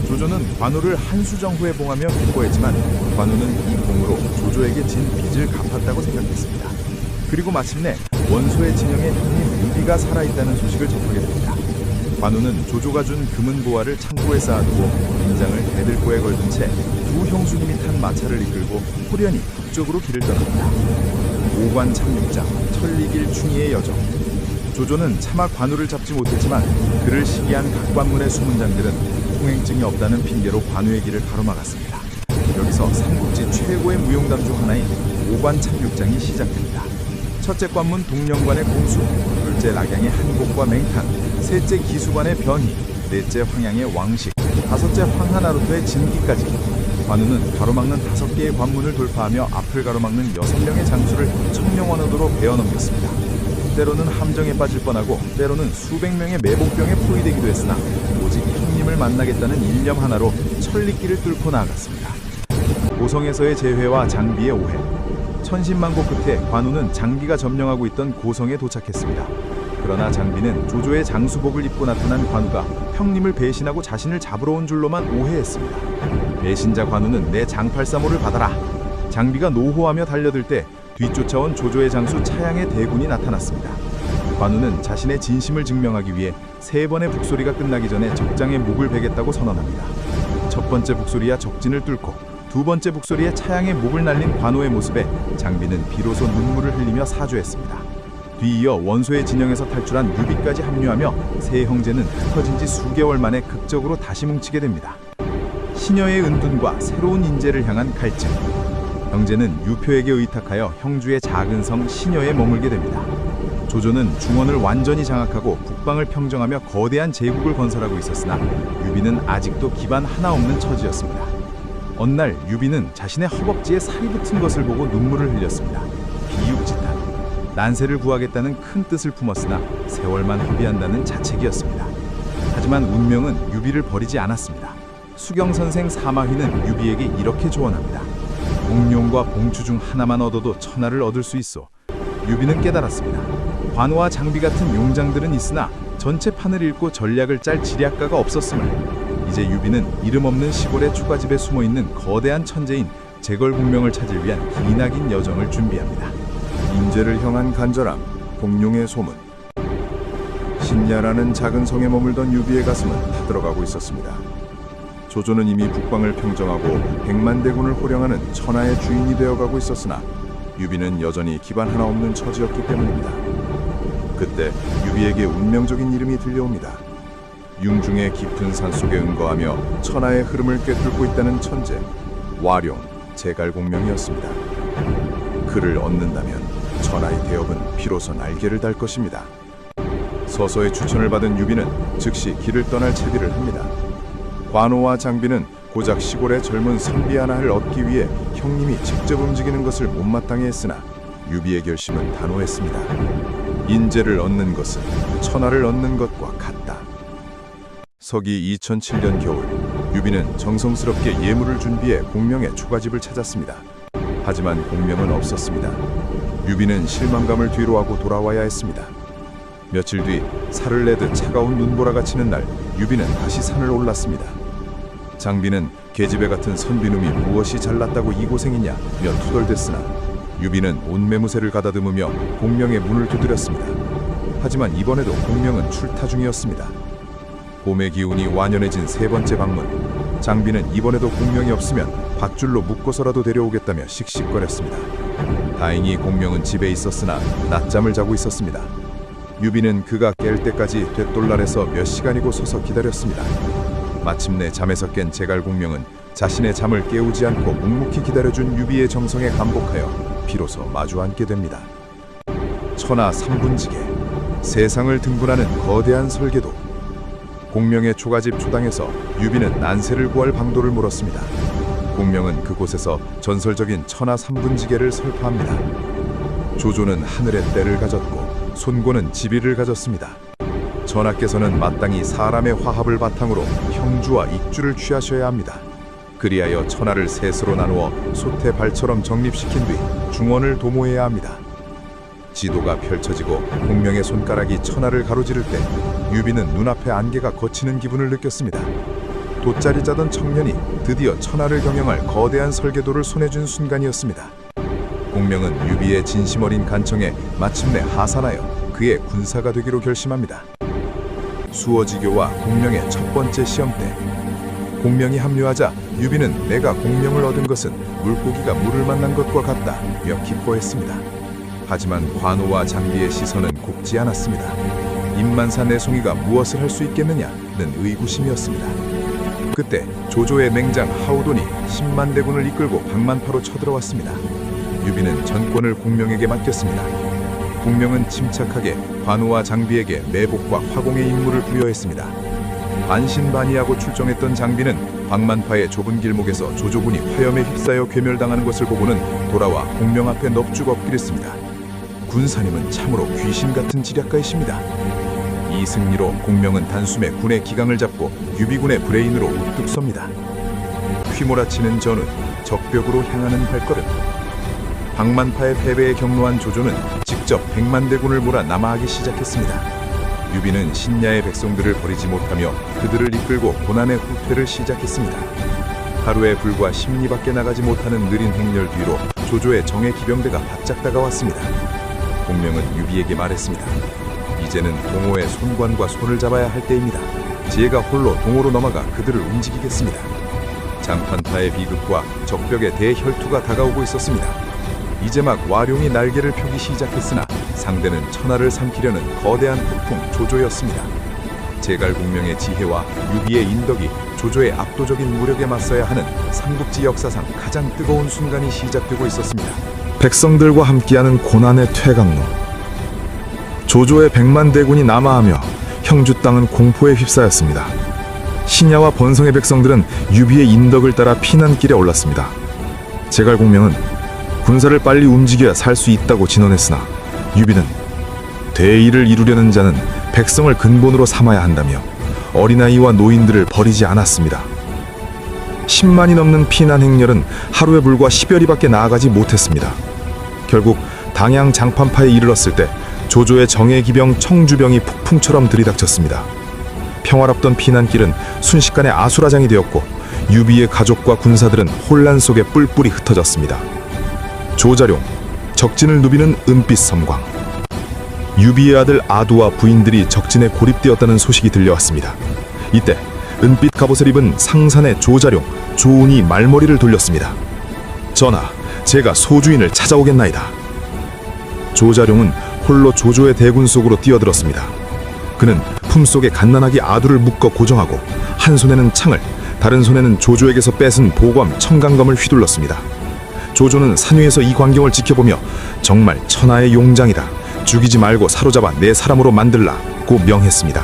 조조는 관우를 한수정후에 봉하며 기뻐했지만 관우는 이 공으로 조조에게 진 빚을 갚았다고 생각했습니다. 그리고 마침내 원소의 진영에 형님 유비가 살아있다는 소식을 접하게 됩니다. 관우는 조조가 준 금은 보화를 창고에 쌓아두고 인장을 대들보에 걸든 채 두 형수님이 탄 마차를 이끌고 호련히 북쪽으로 길을 떠납니다. 오관 참육장, 천리길 충의의 여정. 조조는 차마 관우를 잡지 못했지만 그를 시기한 각 관문의 수문장들은 통행증이 없다는 핑계로 관우의 길을 가로막았습니다. 여기서 삼국지 최고의 무용담 중 하나인 오관 참육장이 시작됩니다. 첫째 관문 동령관의 공수, 둘째 낙양의 한곡과 맹탄, 셋째 기수관의 변희, 넷째 황양의 왕식, 다섯째 황하나루토의 진기까지 관우는 가로막는 5개의 관문을 돌파하며 앞을 가로막는 6명의 장수를 청명원어도로 베어넘겼습니다. 때로는 함정에 빠질 뻔하고 때로는 수백 명의 매복병에 포위되기도 했으나 오직 형님을 만나겠다는 일념 하나로 천리길을 뚫고 나아갔습니다. 고성에서의 재회와 장비의 오해. 천신만고 끝에 관우는 장비가 점령하고 있던 고성에 도착했습니다. 그러나 장비는 조조의 장수복을 입고 나타난 관우가 형님을 배신하고 자신을 잡으러 온 줄로만 오해했습니다. 배신자 관우는 내 장팔사모를 받아라. 장비가 노호하며 달려들 때 뒤쫓아온 조조의 장수 차양의 대군이 나타났습니다. 관우는 자신의 진심을 증명하기 위해 3번의 북소리가 끝나기 전에 적장의 목을 베겠다고 선언합니다. 첫 번째 북소리야 적진을 뚫고 두 번째 북소리에 차양의 목을 날린 관우의 모습에 장비는 비로소 눈물을 흘리며 사죄했습니다. 뒤이어 원소의 진영에서 탈출한 유비까지 합류하며 세 형제는 흩어진 지 수개월 만에 극적으로 다시 뭉치게 됩니다. 신여의 은둔과 새로운 인재를 향한 갈증. 형제는 유표에게 의탁하여 형주의 작은 성 신여에 머물게 됩니다. 조조는 중원을 완전히 장악하고 북방을 평정하며 거대한 제국을 건설하고 있었으나 유비는 아직도 기반 하나 없는 처지였습니다. 어느 날 유비는 자신의 허벅지에 살이 붙은 것을 보고 눈물을 흘렸습니다. 비육지탄, 난세를 구하겠다는 큰 뜻을 품었으나 세월만 허비한다는 자책이었습니다. 하지만 운명은 유비를 버리지 않았습니다. 수경선생 사마휘는 유비에게 이렇게 조언합니다. 공룡과 봉추 중 하나만 얻어도 천하를 얻을 수 있어. 유비는 깨달았습니다. 관우와 장비 같은 용장들은 있으나 전체 판을 읽고 전략을 짤 지략가가 없었음을. 이제 유비는 이름 없는 시골의 초가집에 숨어있는 거대한 천재인 제걸공명을 찾을 위한 기나긴 여정을 준비합니다. 인재를 향한 간절함, 공룡의 소문. 신야라는 작은 성에 머물던 유비의 가슴은 타들어가고 있었습니다. 조조는 이미 북방을 평정하고 100만 대군을 호령하는 천하의 주인이 되어가고 있었으나 유비는 여전히 기반 하나 없는 처지였기 때문입니다. 그때 유비에게 운명적인 이름이 들려옵니다. 융중의 깊은 산속에 은거하며 천하의 흐름을 꿰뚫고 있다는 천재, 와룡 제갈공명이었습니다. 그를 얻는다면 천하의 대업은 비로소 날개를 달 것입니다. 서서의 추천을 받은 유비는 즉시 길을 떠날 채비를 합니다. 관우와 장비는 고작 시골의 젊은 선비 하나를 얻기 위해 형님이 직접 움직이는 것을 못마땅해 했으나 유비의 결심은 단호했습니다. 인재를 얻는 것은 천하를 얻는 것과 같다. 서기 2007년 겨울, 유비는 정성스럽게 예물을 준비해 공명의 초가집을 찾았습니다. 하지만 공명은 없었습니다. 유비는 실망감을 뒤로하고 돌아와야 했습니다. 며칠 뒤 살을 내듯 차가운 눈보라가 치는 날, 유비는 다시 산을 올랐습니다. 장비는 계집애 같은 선비놈이 무엇이 잘났다고 이 고생이냐며 투덜댔으나 유비는 온매무새를 가다듬으며 공명의 문을 두드렸습니다. 하지만 이번에도 공명은 출타 중이었습니다. 봄의 기운이 완연해진 세 번째 방문. 장비는 이번에도 공명이 없으면 밧줄로 묶어서라도 데려오겠다며 씩씩거렸습니다. 다행히 공명은 집에 있었으나 낮잠을 자고 있었습니다. 유비는 그가 깰 때까지 돛돌날에서 몇 시간이고 서서 기다렸습니다. 마침내 잠에서 깬 제갈공명은 자신의 잠을 깨우지 않고 묵묵히 기다려준 유비의 정성에 감복하여 비로소 마주 앉게 됩니다. 천하 삼분지계, 세상을 등분하는 거대한 설계도. 공명의 초가집 초당에서 유비는 난세를 구할 방도를 물었습니다. 공명은 그곳에서 전설적인 천하 삼분지계를 설파합니다. 조조는 하늘의 때를 가졌고 손고는 지비를 가졌습니다. 전하께서는 마땅히 사람의 화합을 바탕으로 형주와 익주를 취하셔야 합니다. 그리하여 천하를 셋으로 나누어 소태발처럼 정립시킨 뒤 중원을 도모해야 합니다. 지도가 펼쳐지고 공명의 손가락이 천하를 가로지를 때 유비는 눈앞에 안개가 걷히는 기분을 느꼈습니다. 돗자리 짜던 청년이 드디어 천하를 경영할 거대한 설계도를 손에 쥔 순간이었습니다. 공명은 유비의 진심 어린 간청에 마침내 하산하여 그의 군사가 되기로 결심합니다. 수어지교와 공명의 첫 번째 시험 때 공명이 합류하자 유비는 내가 공명을 얻은 것은 물고기가 물을 만난 것과 같다며 기뻐했습니다. 하지만 관우와 장비의 시선은 곱지 않았습니다. 임만사 내송이가 무엇을 할 수 있겠느냐는 의구심이었습니다. 그때 조조의 맹장 하우돈이 10만 대군을 이끌고 방만파로 쳐들어왔습니다. 유비는 전권을 공명에게 맡겼습니다. 공명은 침착하게 관우와 장비에게 매복과 화공의 임무를 부여했습니다. 반신반의하고 출정했던 장비는 방만파의 좁은 길목에서 조조군이 화염에 휩싸여 괴멸당하는 것을 보고는 돌아와 공명 앞에 넙죽 엎드렸습니다. 군사님은 참으로 귀신 같은 지략가이십니다. 이 승리로 공명은 단숨에 군의 기강을 잡고 유비군의 브레인으로 우뚝 섭니다. 휘몰아치는 전운, 적벽으로 향하는 발걸음. 방만파의 패배에 경노한 조조는 직접 100만 대군을 몰아 남하하기 시작했습니다. 유비는 신야의 백성들을 버리지 못하며 그들을 이끌고 고난의 후퇴를 시작했습니다. 하루에 불과 10리밖에 나가지 못하는 느린 행렬 뒤로 조조의 정예 기병대가 바짝 다가왔습니다. 공명은 유비에게 말했습니다. 이제는 동호의 손관과 손을 잡아야 할 때입니다. 제가 홀로 동호로 넘어가 그들을 움직이겠습니다. 장판파의 비극과 적벽의 대혈투가 다가오고 있었습니다. 이제 막 와룡이 날개를 펴기 시작했으나 상대는 천하를 삼키려는 거대한 폭풍 조조였습니다. 제갈공명의 지혜와 유비의 인덕이 조조의 압도적인 무력에 맞서야 하는 삼국지 역사상 가장 뜨거운 순간이 시작되고 있었습니다. 백성들과 함께하는 고난의 퇴강로. 조조의 100만 대군이 남하하며 형주 땅은 공포에 휩싸였습니다. 신야와 번성의 백성들은 유비의 인덕을 따라 피난길에 올랐습니다. 제갈공명은 군사를 빨리 움직여야 살 수 있다고 진언했으나 유비는 대의를 이루려는 자는 백성을 근본으로 삼아야 한다며 어린아이와 노인들을 버리지 않았습니다. 10만이 넘는 피난 행렬은 하루에 불과 10여리밖에 나아가지 못했습니다. 결국 당양 장판파에 이르렀을 때 조조의 정예기병 청주병이 폭풍처럼 들이닥쳤습니다. 평화롭던 피난길은 순식간에 아수라장이 되었고 유비의 가족과 군사들은 혼란 속에 뿔뿔이 흩어졌습니다. 조자룡, 적진을 누비는 은빛 섬광. 유비의 아들 아두와 부인들이 적진에 고립되었다는 소식이 들려왔습니다. 이때 은빛 갑옷을 입은 상산의 조자룡, 조운이 말머리를 돌렸습니다. 전하, 제가 소주인을 찾아오겠나이다. 조자룡은 홀로 조조의 대군 속으로 뛰어들었습니다. 그는 품속에 갓난아기 아두를 묶어 고정하고 한 손에는 창을, 다른 손에는 조조에게서 뺏은 보검 청강검을 휘둘렀습니다. 조조는 산 위에서 이 광경을 지켜보며 정말 천하의 용장이다. 죽이지 말고 사로잡아 내 사람으로 만들라고 명했습니다.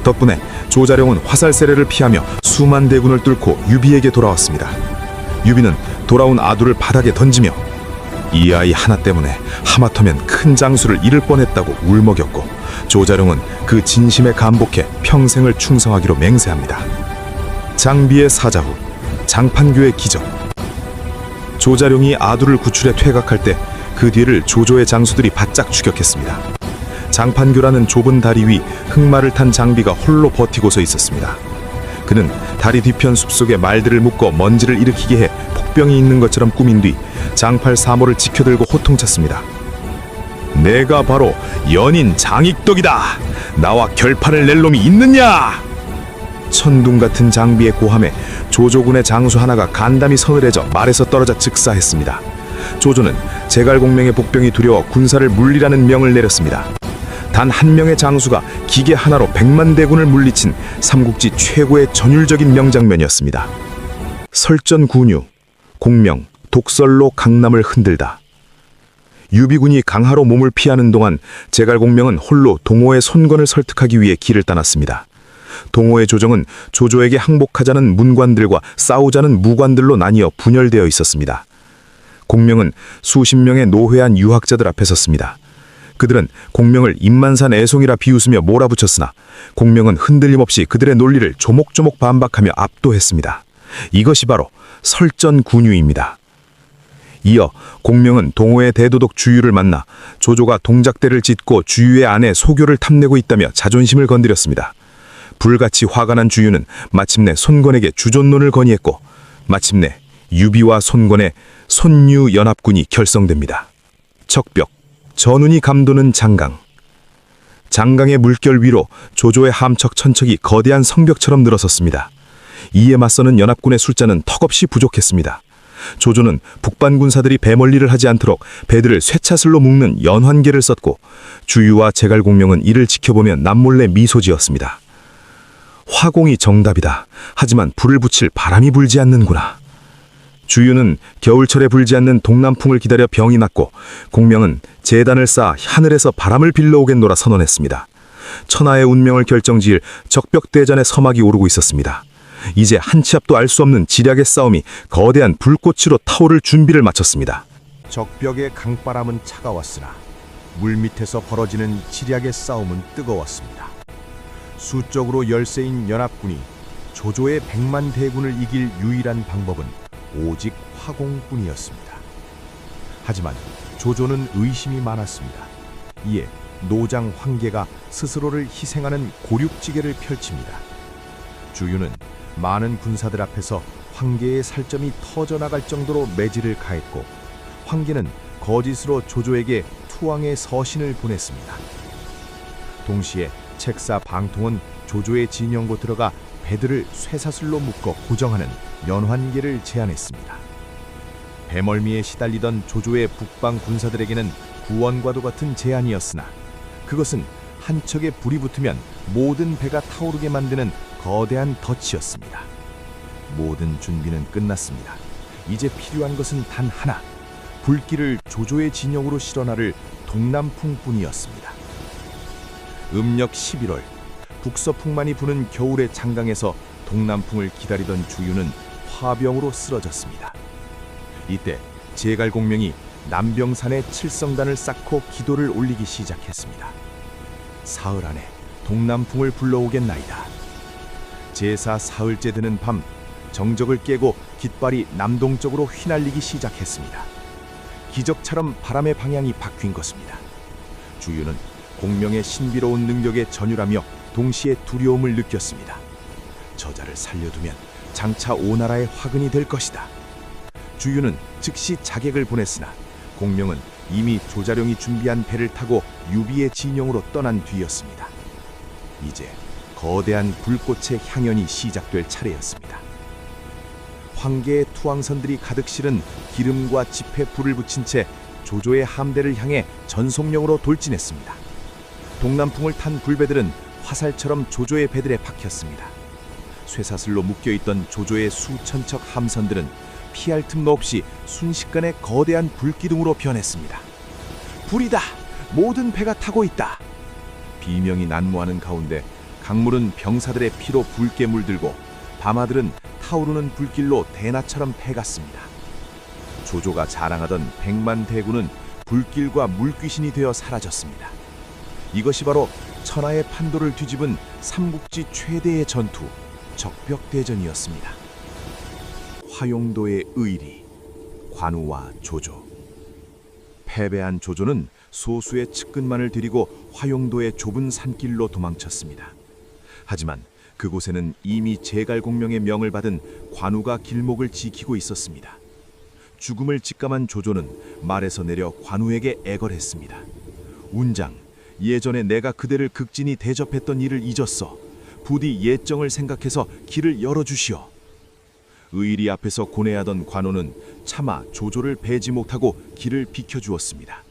덕분에 조자룡은 화살 세례를 피하며 수만 대군을 뚫고 유비에게 돌아왔습니다. 유비는 돌아온 아두를 바닥에 던지며 이 아이 하나 때문에 하마터면 큰 장수를 잃을 뻔했다고 울먹였고 조자룡은 그 진심에 감복해 평생을 충성하기로 맹세합니다. 장비의 사자후, 장판교의 기적. 조자룡이 아두를 구출해 퇴각할 때 그 뒤를 조조의 장수들이 바짝 추격했습니다. 장판교라는 좁은 다리 위 흑마를 탄 장비가 홀로 버티고서 있었습니다. 그는 다리 뒤편 숲속에 말들을 묶어 먼지를 일으키게 해 폭병이 있는 것처럼 꾸민 뒤 장팔 사모를 지켜들고 호통쳤습니다. 내가 바로 연인 장익덕이다. 나와 결판을 낼 놈이 있느냐? 천둥 같은 장비의 고함에 조조군의 장수 하나가 간담이 서늘해져 말에서 떨어져 즉사했습니다. 조조는 제갈공명의 복병이 두려워 군사를 물리라는 명을 내렸습니다. 단 한 명의 장수가 기계 하나로 100만 대군을 물리친 삼국지 최고의 전율적인 명장면이었습니다. 설전군유, 공명, 독설로 강남을 흔들다. 유비군이 강하로 몸을 피하는 동안 제갈공명은 홀로 동호의 손권을 설득하기 위해 길을 떠났습니다. 동호의 조정은 조조에게 항복하자는 문관들과 싸우자는 무관들로 나뉘어 분열되어 있었습니다. 공명은 수십 명의 노회한 유학자들 앞에 섰습니다. 그들은 공명을 임만산 애송이라 비웃으며 몰아붙였으나 공명은 흔들림 없이 그들의 논리를 조목조목 반박하며 압도했습니다. 이것이 바로 설전군유입니다. 이어 공명은 동호의 대도독 주유를 만나 조조가 동작대를 짓고 주유의 안에 소교를 탐내고 있다며 자존심을 건드렸습니다. 불같이 화가 난 주유는 마침내 손권에게 주존론을 건의했고 마침내 유비와 손권의 손유 연합군이 결성됩니다. 척벽, 전운이 감도는 장강. 장강의 물결 위로 조조의 함척 천척이 거대한 성벽처럼 늘어섰습니다. 이에 맞서는 연합군의 숫자는 턱없이 부족했습니다. 조조는 북반 군사들이 배멀리를 하지 않도록 배들을 쇠차슬로 묶는 연환계를 썼고 주유와 제갈공명은 이를 지켜보며 남몰래 미소 지었습니다. 화공이 정답이다. 하지만 불을 붙일 바람이 불지 않는구나. 주유는 겨울철에 불지 않는 동남풍을 기다려 병이 났고 공명은 재단을 쌓아 하늘에서 바람을 빌려오겠노라 선언했습니다. 천하의 운명을 결정지을 적벽대전의 서막이 오르고 있었습니다. 이제 한 치 앞도 알 수 없는 지략의 싸움이 거대한 불꽃으로 타오를 준비를 마쳤습니다. 적벽의 강바람은 차가웠으나 물밑에서 벌어지는 지략의 싸움은 뜨거웠습니다. 수적으로 열세인 연합군이 조조의 100만 대군을 이길 유일한 방법은 오직 화공뿐이었습니다. 하지만 조조는 의심이 많았습니다. 이에 노장 황계가 스스로를 희생하는 고륙지계를 펼칩니다. 주유는 많은 군사들 앞에서 황계의 살점이 터져나갈 정도로 매질을 가했고 황계는 거짓으로 조조에게 투왕의 서신을 보냈습니다. 동시에 책사 방통은 조조의 진영고 들어가 배들을 쇠사슬로 묶어 고정하는 연환계를 제안했습니다. 배멀미에 시달리던 조조의 북방 군사들에게는 구원과도 같은 제안이었으나 그것은 한 척에 불이 붙으면 모든 배가 타오르게 만드는 거대한 덫이었습니다. 모든 준비는 끝났습니다. 이제 필요한 것은 단 하나, 불길을 조조의 진영으로 실어나를 동남풍뿐이었습니다. 음력 11월 북서풍만이 부는 겨울의 장강에서 동남풍을 기다리던 주유는 화병으로 쓰러졌습니다. 이때 제갈공명이 남병산에 칠성단을 쌓고 기도를 올리기 시작했습니다. 사흘 안에 동남풍을 불러오겠나이다. 제사 사흘째 되는 밤 정적을 깨고 깃발이 남동쪽으로 휘날리기 시작했습니다. 기적처럼 바람의 방향이 바뀐 것입니다. 주유는 공명의 신비로운 능력에 전율하며 동시에 두려움을 느꼈습니다. 저자를 살려두면 장차 오나라의 화근이 될 것이다. 주유는 즉시 자객을 보냈으나 공명은 이미 조자룡이 준비한 배를 타고 유비의 진영으로 떠난 뒤였습니다. 이제 거대한 불꽃의 향연이 시작될 차례였습니다. 황계의 투항선들이 가득 실은 기름과 짚에 불을 붙인 채 조조의 함대를 향해 전속력으로 돌진했습니다. 동남풍을 탄 불배들은 화살처럼 조조의 배들에 박혔습니다. 쇠사슬로 묶여있던 조조의 수천 척 함선들은 피할 틈도 없이 순식간에 거대한 불기둥으로 변했습니다. 불이다! 모든 배가 타고 있다! 비명이 난무하는 가운데 강물은 병사들의 피로 붉게 물들고 밤하들은 타오르는 불길로 대나처럼 패갔습니다. 조조가 자랑하던 100만 대군은 불길과 물귀신이 되어 사라졌습니다. 이것이 바로 천하의 판도를 뒤집은 삼국지 최대의 전투, 적벽대전이었습니다. 화용도의 의리, 관우와 조조. 패배한 조조는 소수의 측근만을 데리고 화용도의 좁은 산길로 도망쳤습니다. 하지만 그곳에는 이미 제갈공명의 명을 받은 관우가 길목을 지키고 있었습니다. 죽음을 직감한 조조는 말에서 내려 관우에게 애걸했습니다. 운장, 예전에 내가 그대를 극진히 대접했던 일을 잊었어. 부디 예정을 생각해서 길을 열어주시오. 의리 앞에서 고뇌하던 관우는 차마 조조를 배지 못하고 길을 비켜주었습니다.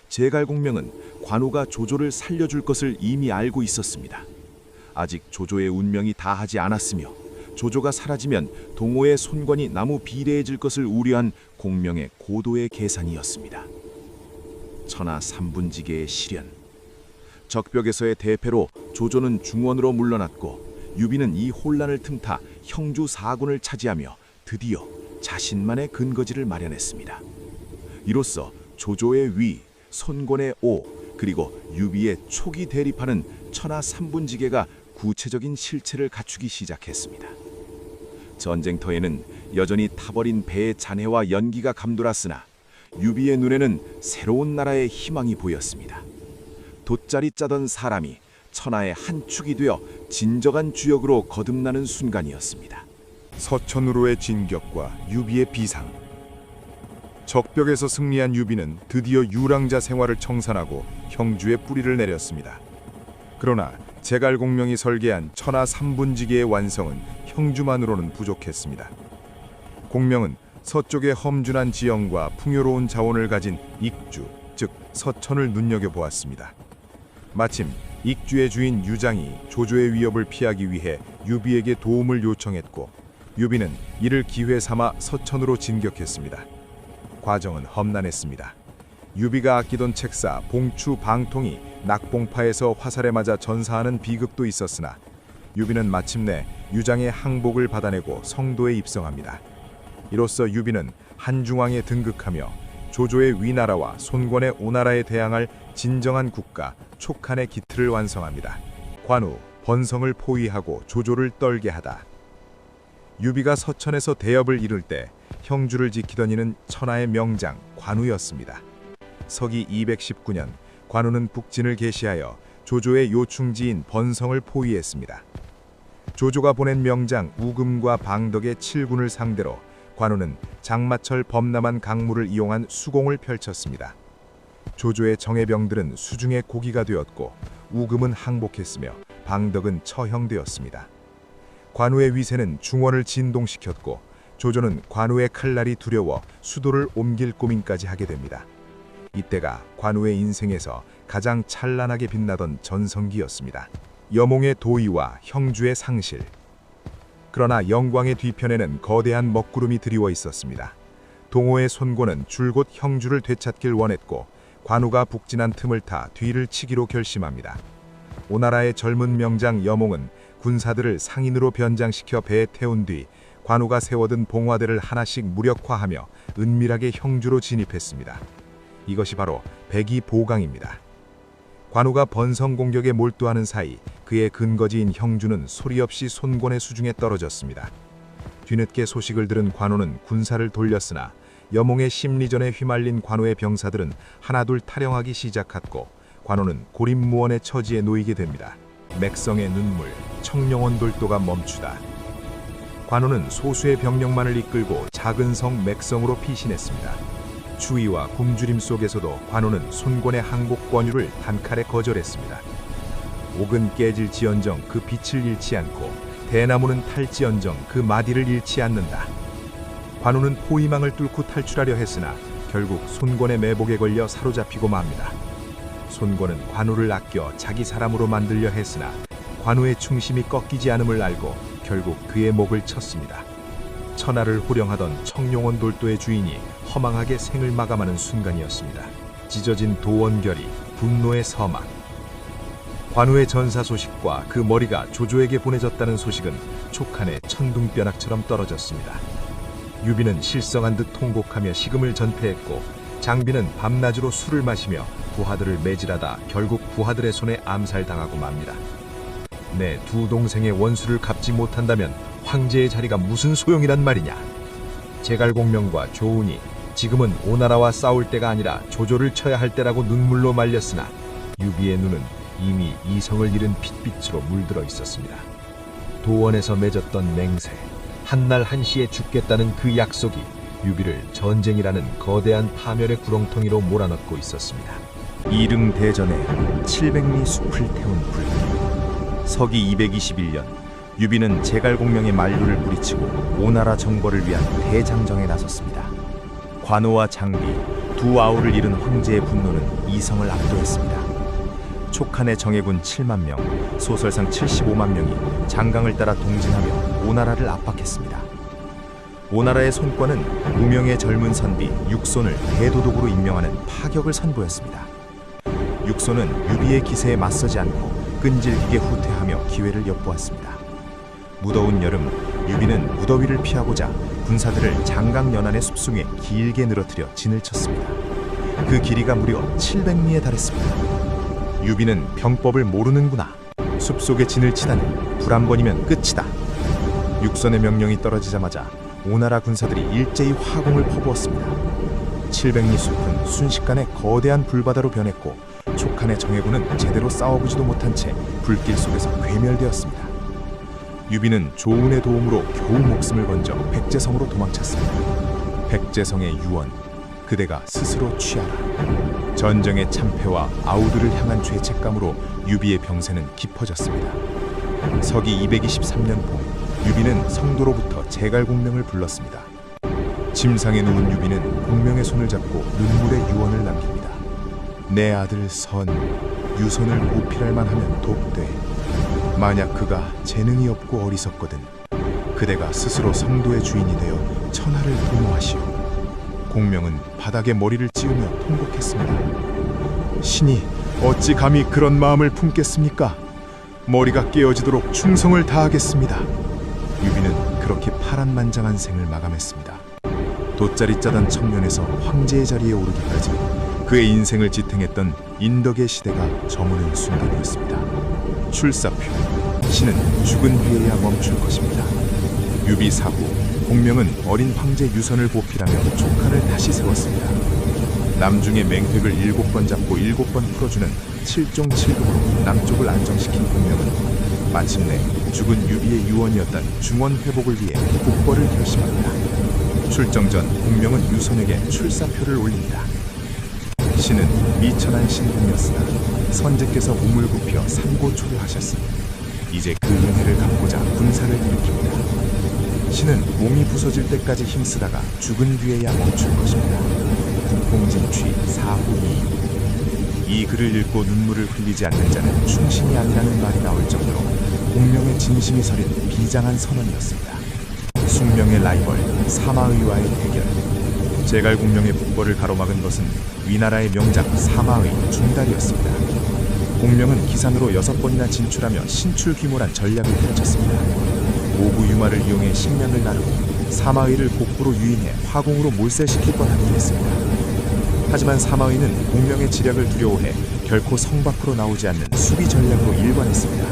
제갈공명은 관우가 조조를 살려줄 것을 이미 알고 있었습니다. 아직 조조의 운명이 다하지 않았으며 조조가 사라지면 동호의 손권이 나무 비례해질 것을 우려한 공명의 고도의 계산이었습니다. 천하 삼분지계의 시련. 적벽에서의 대패로 조조는 중원으로 물러났고 유비는 이 혼란을 틈타 형주 4군을 차지하며 드디어 자신만의 근거지를 마련했습니다. 이로써 조조의 위, 손권의 오, 그리고 유비의 촉이 대립하는 천하 삼분지계가 구체적인 실체를 갖추기 시작했습니다. 전쟁터에는 여전히 타버린 배의 잔해와 연기가 감돌았으나 유비의 눈에는 새로운 나라의 희망이 보였습니다. 돗자리 짜던 사람이 천하의 한 축이 되어 진정한 주역으로 거듭나는 순간이었습니다. 서천으로의 진격과 유비의 비상. 적벽에서 승리한 유비는 드디어 유랑자 생활을 청산하고 형주의 뿌리를 내렸습니다. 그러나 제갈공명이 설계한 천하 삼분지계의 완성은 형주만으로는 부족했습니다. 공명은 서쪽의 험준한 지형과 풍요로운 자원을 가진 익주, 즉 서천을 눈여겨보았습니다. 마침 익주의 주인 유장이 조조의 위협을 피하기 위해 유비에게 도움을 요청했고 유비는 이를 기회 삼아 서천으로 진격했습니다. 과정은 험난했습니다. 유비가 아끼던 책사 봉추 방통이 낙봉파에서 화살에 맞아 전사하는 비극도 있었으나 유비는 마침내 유장의 항복을 받아내고 성도에 입성합니다. 이로써 유비는 한중왕에 등극하며 조조의 위나라와 손권의 오나라에 대항할 진정한 국가 촉한의 기틀을 완성합니다. 관우, 번성을 포위하고 조조를 떨게 하다. 유비가 서천에서 대업을 이룰 때 형주를 지키던 이는 천하의 명장 관우였습니다. 서기 219년 관우는 북진을 개시하여 조조의 요충지인 번성을 포위했습니다. 조조가 보낸 명장 우금과 방덕의 7군을 상대로 관우는 장마철 범람한 강물을 이용한 수공을 펼쳤습니다. 조조의 정예병들은 수중의 고기가 되었고 우금은 항복했으며 방덕은 처형되었습니다. 관우의 위세는 중원을 진동시켰고 조조는 관우의 칼날이 두려워 수도를 옮길 고민까지 하게 됩니다. 이때가 관우의 인생에서 가장 찬란하게 빛나던 전성기였습니다. 여몽의 도의와 형주의 상실. 그러나 영광의 뒤편에는 거대한 먹구름이 드리워 있었습니다. 동호의 손권은 줄곧 형주를 되찾길 원했고 관우가 북진한 틈을 타 뒤를 치기로 결심합니다. 오나라의 젊은 명장 여몽은 군사들을 상인으로 변장시켜 배에 태운 뒤 관우가 세워둔 봉화대를 하나씩 무력화하며 은밀하게 형주로 진입했습니다. 이것이 바로 백이보강입니다. 관우가 번성 공격에 몰두하는 사이 그의 근거지인 형주는 소리 없이 손권의 수중에 떨어졌습니다. 뒤늦게 소식을 들은 관우는 군사를 돌렸으나 여몽의 심리전에 휘말린 관우의 병사들은 하나둘 탈영하기 시작했고 관우는 고립무원의 처지에 놓이게 됩니다. 맥성의 눈물, 청룡원 돌도가 멈추다. 관우는 소수의 병력만을 이끌고 작은 성 맥성으로 피신했습니다. 추위와 굶주림 속에서도 관우는 손권의 항복 권유를 단칼에 거절했습니다. 옥은 깨질지언정 그 빛을 잃지 않고 대나무는 탈지언정 그 마디를 잃지 않는다. 관우는 포위망을 뚫고 탈출하려 했으나 결국 손권의 매복에 걸려 사로잡히고 맙니다. 손권은 관우를 아껴 자기 사람으로 만들려 했으나 관우의 충심이 꺾이지 않음을 알고 결국 그의 목을 쳤습니다. 천하를 호령하던 청룡원 돌도의 주인이 허망하게 생을 마감하는 순간이었습니다. 찢어진 도원결이 분노의 서막. 관우의 전사 소식과 그 머리가 조조에게 보내졌다는 소식은 촉한의 천둥벼락처럼 떨어졌습니다. 유비는 실성한 듯 통곡하며 식음을 전폐했고 장비는 밤낮으로 술을 마시며 부하들을 매질하다 결국 부하들의 손에 암살당하고 맙니다. 내 두 동생의 원수를 갚지 못한다면 황제의 자리가 무슨 소용이란 말이냐. 제갈공명과 조운이 지금은 오나라와 싸울 때가 아니라 조조를 쳐야 할 때라고 눈물로 말렸으나 유비의 눈은 이미 이성을 잃은 핏빛으로 물들어 있었습니다. 도원에서 맺었던 맹세, 한날 한시에 죽겠다는 그 약속이 유비를 전쟁이라는 거대한 파멸의 구렁텅이로 몰아넣고 있었습니다. 이릉대전에 700리 숲을 태운 불길. 서기 221년 유비는 제갈공명의 만류를 뿌리치고 오나라 정벌을 위한 대장정에 나섰습니다. 관우와 장비, 두 아우를 잃은 황제의 분노는 이성을 압도했습니다. 촉한의 정예군 7만 명, 소설상 75만 명이 장강을 따라 동진하며 오나라를 압박했습니다. 오나라의 손권은 무명의 젊은 선비 육손을 대도독으로 임명하는 파격을 선보였습니다. 육손은 유비의 기세에 맞서지 않고 끈질기게 후퇴하며 기회를 엿보았습니다. 무더운 여름, 유비는 무더위를 피하고자 군사들을 장강 연안의 숲속에 길게 늘어뜨려 진을 쳤습니다. 그 길이가 무려 700리에 달했습니다. 유비는 병법을 모르는구나. 숲속에 진을 치다니 불 한 번이면 끝이다. 육선의 명령이 떨어지자마자 오나라 군사들이 일제히 화공을 퍼부었습니다. 700리 숲은 순식간에 거대한 불바다로 변했고 촉한의 정예군은 제대로 싸워보지도 못한 채 불길 속에서 괴멸되었습니다. 유비는 조운의 도움으로 겨우 목숨을 건져 백제성으로 도망쳤습니다. 백제성의 유언, 그대가 스스로 취하라. 전쟁의 참패와 아우들을 향한 죄책감으로 유비의 병세는 깊어졌습니다. 서기 223년 봄, 유비는 성도로부터 제갈공명을 불렀습니다. 침상에 누운 유비는 공명의 손을 잡고 눈물의 유언을 남깁니다. 내 아들 선, 유선을 보필할 만하면 돕되 만약 그가 재능이 없고 어리석거든 그대가 스스로 성도의 주인이 되어 천하를 도모하시오. 공명은 바닥에 머리를 찌우며 통곡했습니다. 신이 어찌 감히 그런 마음을 품겠습니까? 머리가 깨어지도록 충성을 다하겠습니다. 유비는 그렇게 파란만장한 생을 마감했습니다. 돗자리 짜던 청년에서 황제의 자리에 오르기까지 그의 인생을 지탱했던 인덕의 시대가 저무는 순간이었습니다. 출사표, 신은 죽은 뒤에야 멈출 것입니다. 유비 사후, 공명은 어린 황제 유선을 보필하며 촉한을 다시 세웠습니다. 남중의 맹획을 7번 잡고 7번 풀어주는 7종 7금으로 남쪽을 안정시킨 공명은 마침내 죽은 유비의 유언이었던 중원 회복을 위해 국벌을 결심합니다. 출정 전 공명은 유선에게 출사표를 올립니다. 신은 미천한 신분이었으나 선제께서 몸을 굽혀 삼고초려하셨으니 이제 그 은혜를 갚고자 군사를 일으킵니다. 신은 몸이 부서질 때까지 힘쓰다가 죽은 뒤에야 멈출 것입니다. 국공진취 사후이. 이 글을 읽고 눈물을 흘리지 않는 자는 충신이 아니라는 말이 나올 정도로 공명의 진심이 서린 비장한 선언이었습니다. 숙명의 라이벌 사마의와의 대결. 제갈공명의 북벌을 가로막은 것은 위나라의 명작 사마의 중달이었습니다. 공명은 기산으로 6번이나 진출하며 신출귀몰한 전략을 펼쳤습니다. 모구 유마를 이용해 식량을 나누고 사마의를 복부로 유인해 화공으로 몰살시킬 뻔하기도 했습니다. 하지만 사마의는 공명의 지략을 두려워해 결코 성 밖으로 나오지 않는 수비 전략으로 일관했습니다.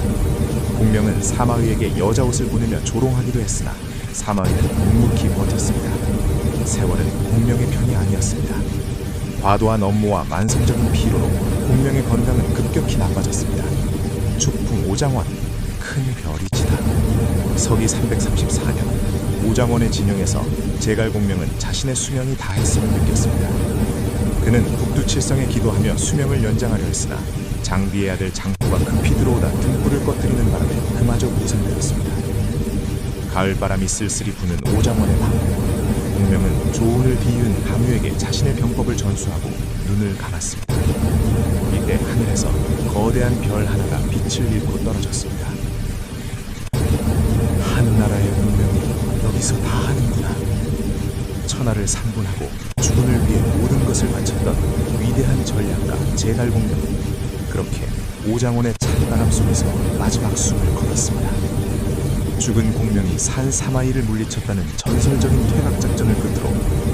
공명은 사마의에게 여자 옷을 보내며 조롱하기도 했으나 사마의는 묵묵히 버텼습니다. 세월은 공명의 편이 아니었습니다. 과도한 업무와 만성적인 피로로 공명의 건강은 급격히 나빠졌습니다. 축풍 오장원, 큰 별이 지다. 서기 334년 오장원의 진영에서 제갈공명은 자신의 수명이 다했음을 느꼈습니다. 그는 북두칠성에 기도하며 수명을 연장하려 했으나 장비해야 될 장포가 급히 들어오다 등불을 꺼뜨리는 바람에 그마저 무산되었습니다. 가을바람이 쓸쓸히 부는 오장원의 밤, 공명은 조운을 뒤이은 함유에게 자신의 병법을 전수하고 눈을 감았습니다. 이때 하늘에서 거대한 별 하나가 빛을 잃고 떨어졌습니다. 한나라의 운명이 여기서 다 하는구나. 천하를 상분하고 주군을 위해 모든 것을 바쳤던 위대한 전략가 제갈공명은 그렇게 오장원의 찬바람 속에서 마지막 숨을 거뒀습니다. 죽은 공명이 산 사마이를 물리쳤다는 전설적인 퇴각작전을 끝으로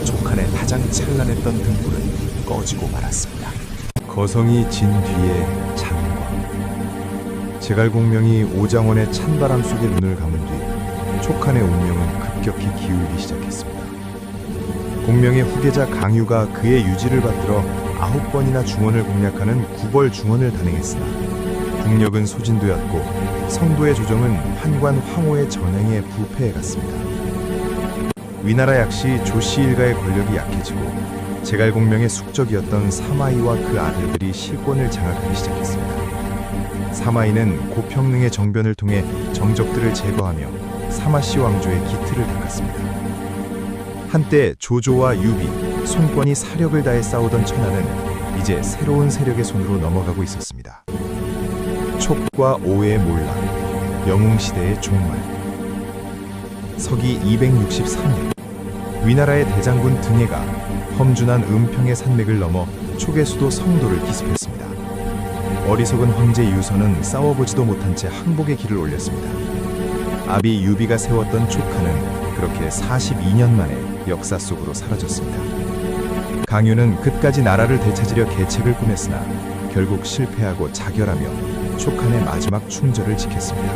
족한의 가장 찬란했던 등불은 꺼지고 말았습니다. 거성이 진 뒤에 찬광. 제갈공명이 오장원의 찬바람 속에 눈을 감은 뒤 촉한의 운명은 급격히 기울기 시작했습니다. 공명의 후계자 강유가 그의 유지를 받들어 9번이나 중원을 공략하는 구벌 중원을 단행했으나 국력은 소진되었고 성도의 조정은 환관 황호의 전행에 부패해갔습니다. 위나라 역시 조씨 일가의 권력이 약해지고 제갈공명의 숙적이었던 사마이와 그 아들들이 실권을 장악하기 시작했습니다. 사마이는 고평릉의 정변을 통해 정적들을 제거하며 사마씨 왕조의 기틀을 닦았습니다. 한때 조조와 유비, 손권이 사력을 다해 싸우던 천하는 이제 새로운 세력의 손으로 넘어가고 있었습니다. 촉과 오의 몰락, 영웅시대의 종말. 서기 263년 위나라의 대장군 등해가 험준한 은평의 산맥을 넘어 촉의 수도 성도를 기습했습니다. 어리석은 황제 유선은 싸워보지도 못한 채 항복의 길을 올렸습니다. 아비 유비가 세웠던 촉하는 그렇게 42년 만에 역사 속으로 사라졌습니다. 강유는 끝까지 나라를 되찾으려 계책을 꾸몄으나 결국 실패하고 자결하며 촉한의 마지막 충절을 지켰습니다.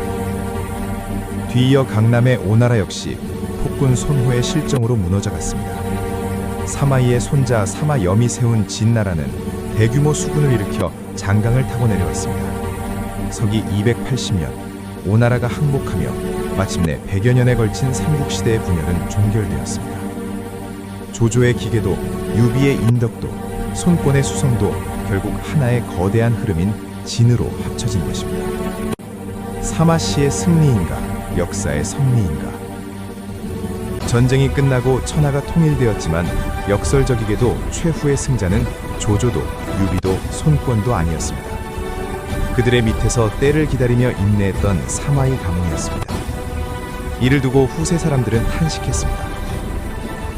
뒤이어 강남의 오나라 역시 폭군 손호의 실정으로 무너져갔습니다. 사마이의 손자 사마염이 세운 진나라는 대규모 수군을 일으켜 장강을 타고 내려왔습니다. 서기 280년 오나라가 항복하며 마침내 100여 년에 걸친 삼국시대의 분열은 종결되었습니다. 조조의 기계도 유비의 인덕도 손권의 수성도 결국 하나의 거대한 흐름인 진으로 합쳐진 것입니다. 사마씨의 승리인가 역사의 섭리인가. 전쟁이 끝나고 천하가 통일되었지만 역설적이게도 최후의 승자는 조조도 유비도 손권도 아니었습니다. 그들의 밑에서 때를 기다리며 인내했던 사마이 가문이었습니다. 이를 두고 후세 사람들은 탄식했습니다.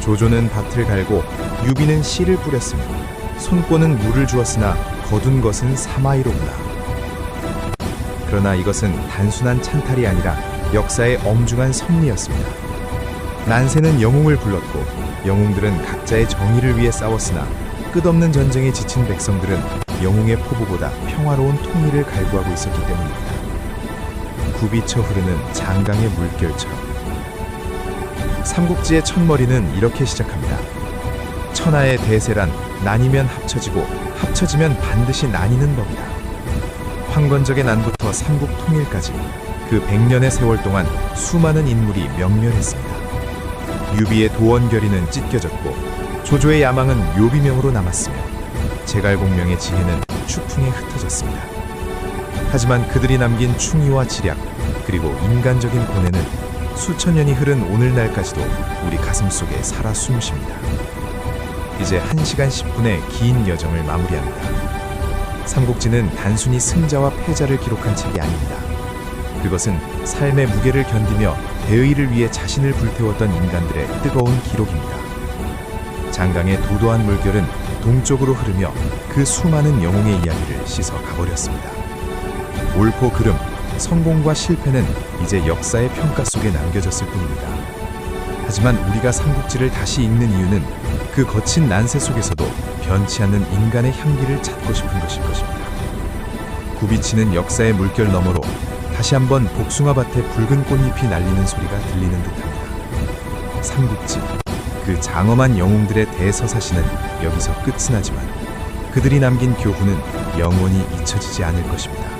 조조는 밭을 갈고 유비는 씨를 뿌렸으며 손권은 물을 주었으나 거둔 것은 사마이로구나. 그러나 이것은 단순한 찬탈이 아니라 역사의 엄중한 섭리였습니다. 난세는 영웅을 불렀고 영웅들은 각자의 정의를 위해 싸웠으나 끝없는 전쟁에 지친 백성들은 영웅의 포부보다 평화로운 통일을 갈구하고 있었기 때문입니다. 굽이쳐 흐르는 장강의 물결처럼. 삼국지의 첫머리는 이렇게 시작합니다. 천하의 대세란 나뉘면 합쳐지고 합쳐지면 반드시 나뉘는 법이다. 황건적의 난부터 삼국 통일까지 그 100년의 세월 동안 수많은 인물이 명멸했습니다. 유비의 도원결의는 찢겨졌고 조조의 야망은 요비명으로 남았으며 제갈공명의 지혜는 추풍에 흩어졌습니다. 하지만 그들이 남긴 충의와 지략 그리고 인간적인 고뇌는 수천 년이 흐른 오늘날까지도 우리 가슴속에 살아 숨쉽니다. 이제 1시간 10분의 긴 여정을 마무리합니다. 삼국지는 단순히 승자와 패자를 기록한 책이 아닙니다. 그것은 삶의 무게를 견디며 대의를 위해 자신을 불태웠던 인간들의 뜨거운 기록입니다. 장강의 도도한 물결은 동쪽으로 흐르며 그 수많은 영웅의 이야기를 씻어 가버렸습니다. 옳고 그름, 성공과 실패는 이제 역사의 평가 속에 남겨졌을 뿐입니다. 하지만 우리가 삼국지를 다시 읽는 이유는 그 거친 난세 속에서도 변치 않는 인간의 향기를 찾고 싶은 것일 것입니다. 굽이치는 역사의 물결 너머로 다시 한번 복숭아밭에 붉은 꽃잎이 날리는 소리가 들리는 듯합니다. 삼국지, 그 장엄한 영웅들의 대서사시는 여기서 끝은 나지만 그들이 남긴 교훈은 영원히 잊혀지지 않을 것입니다.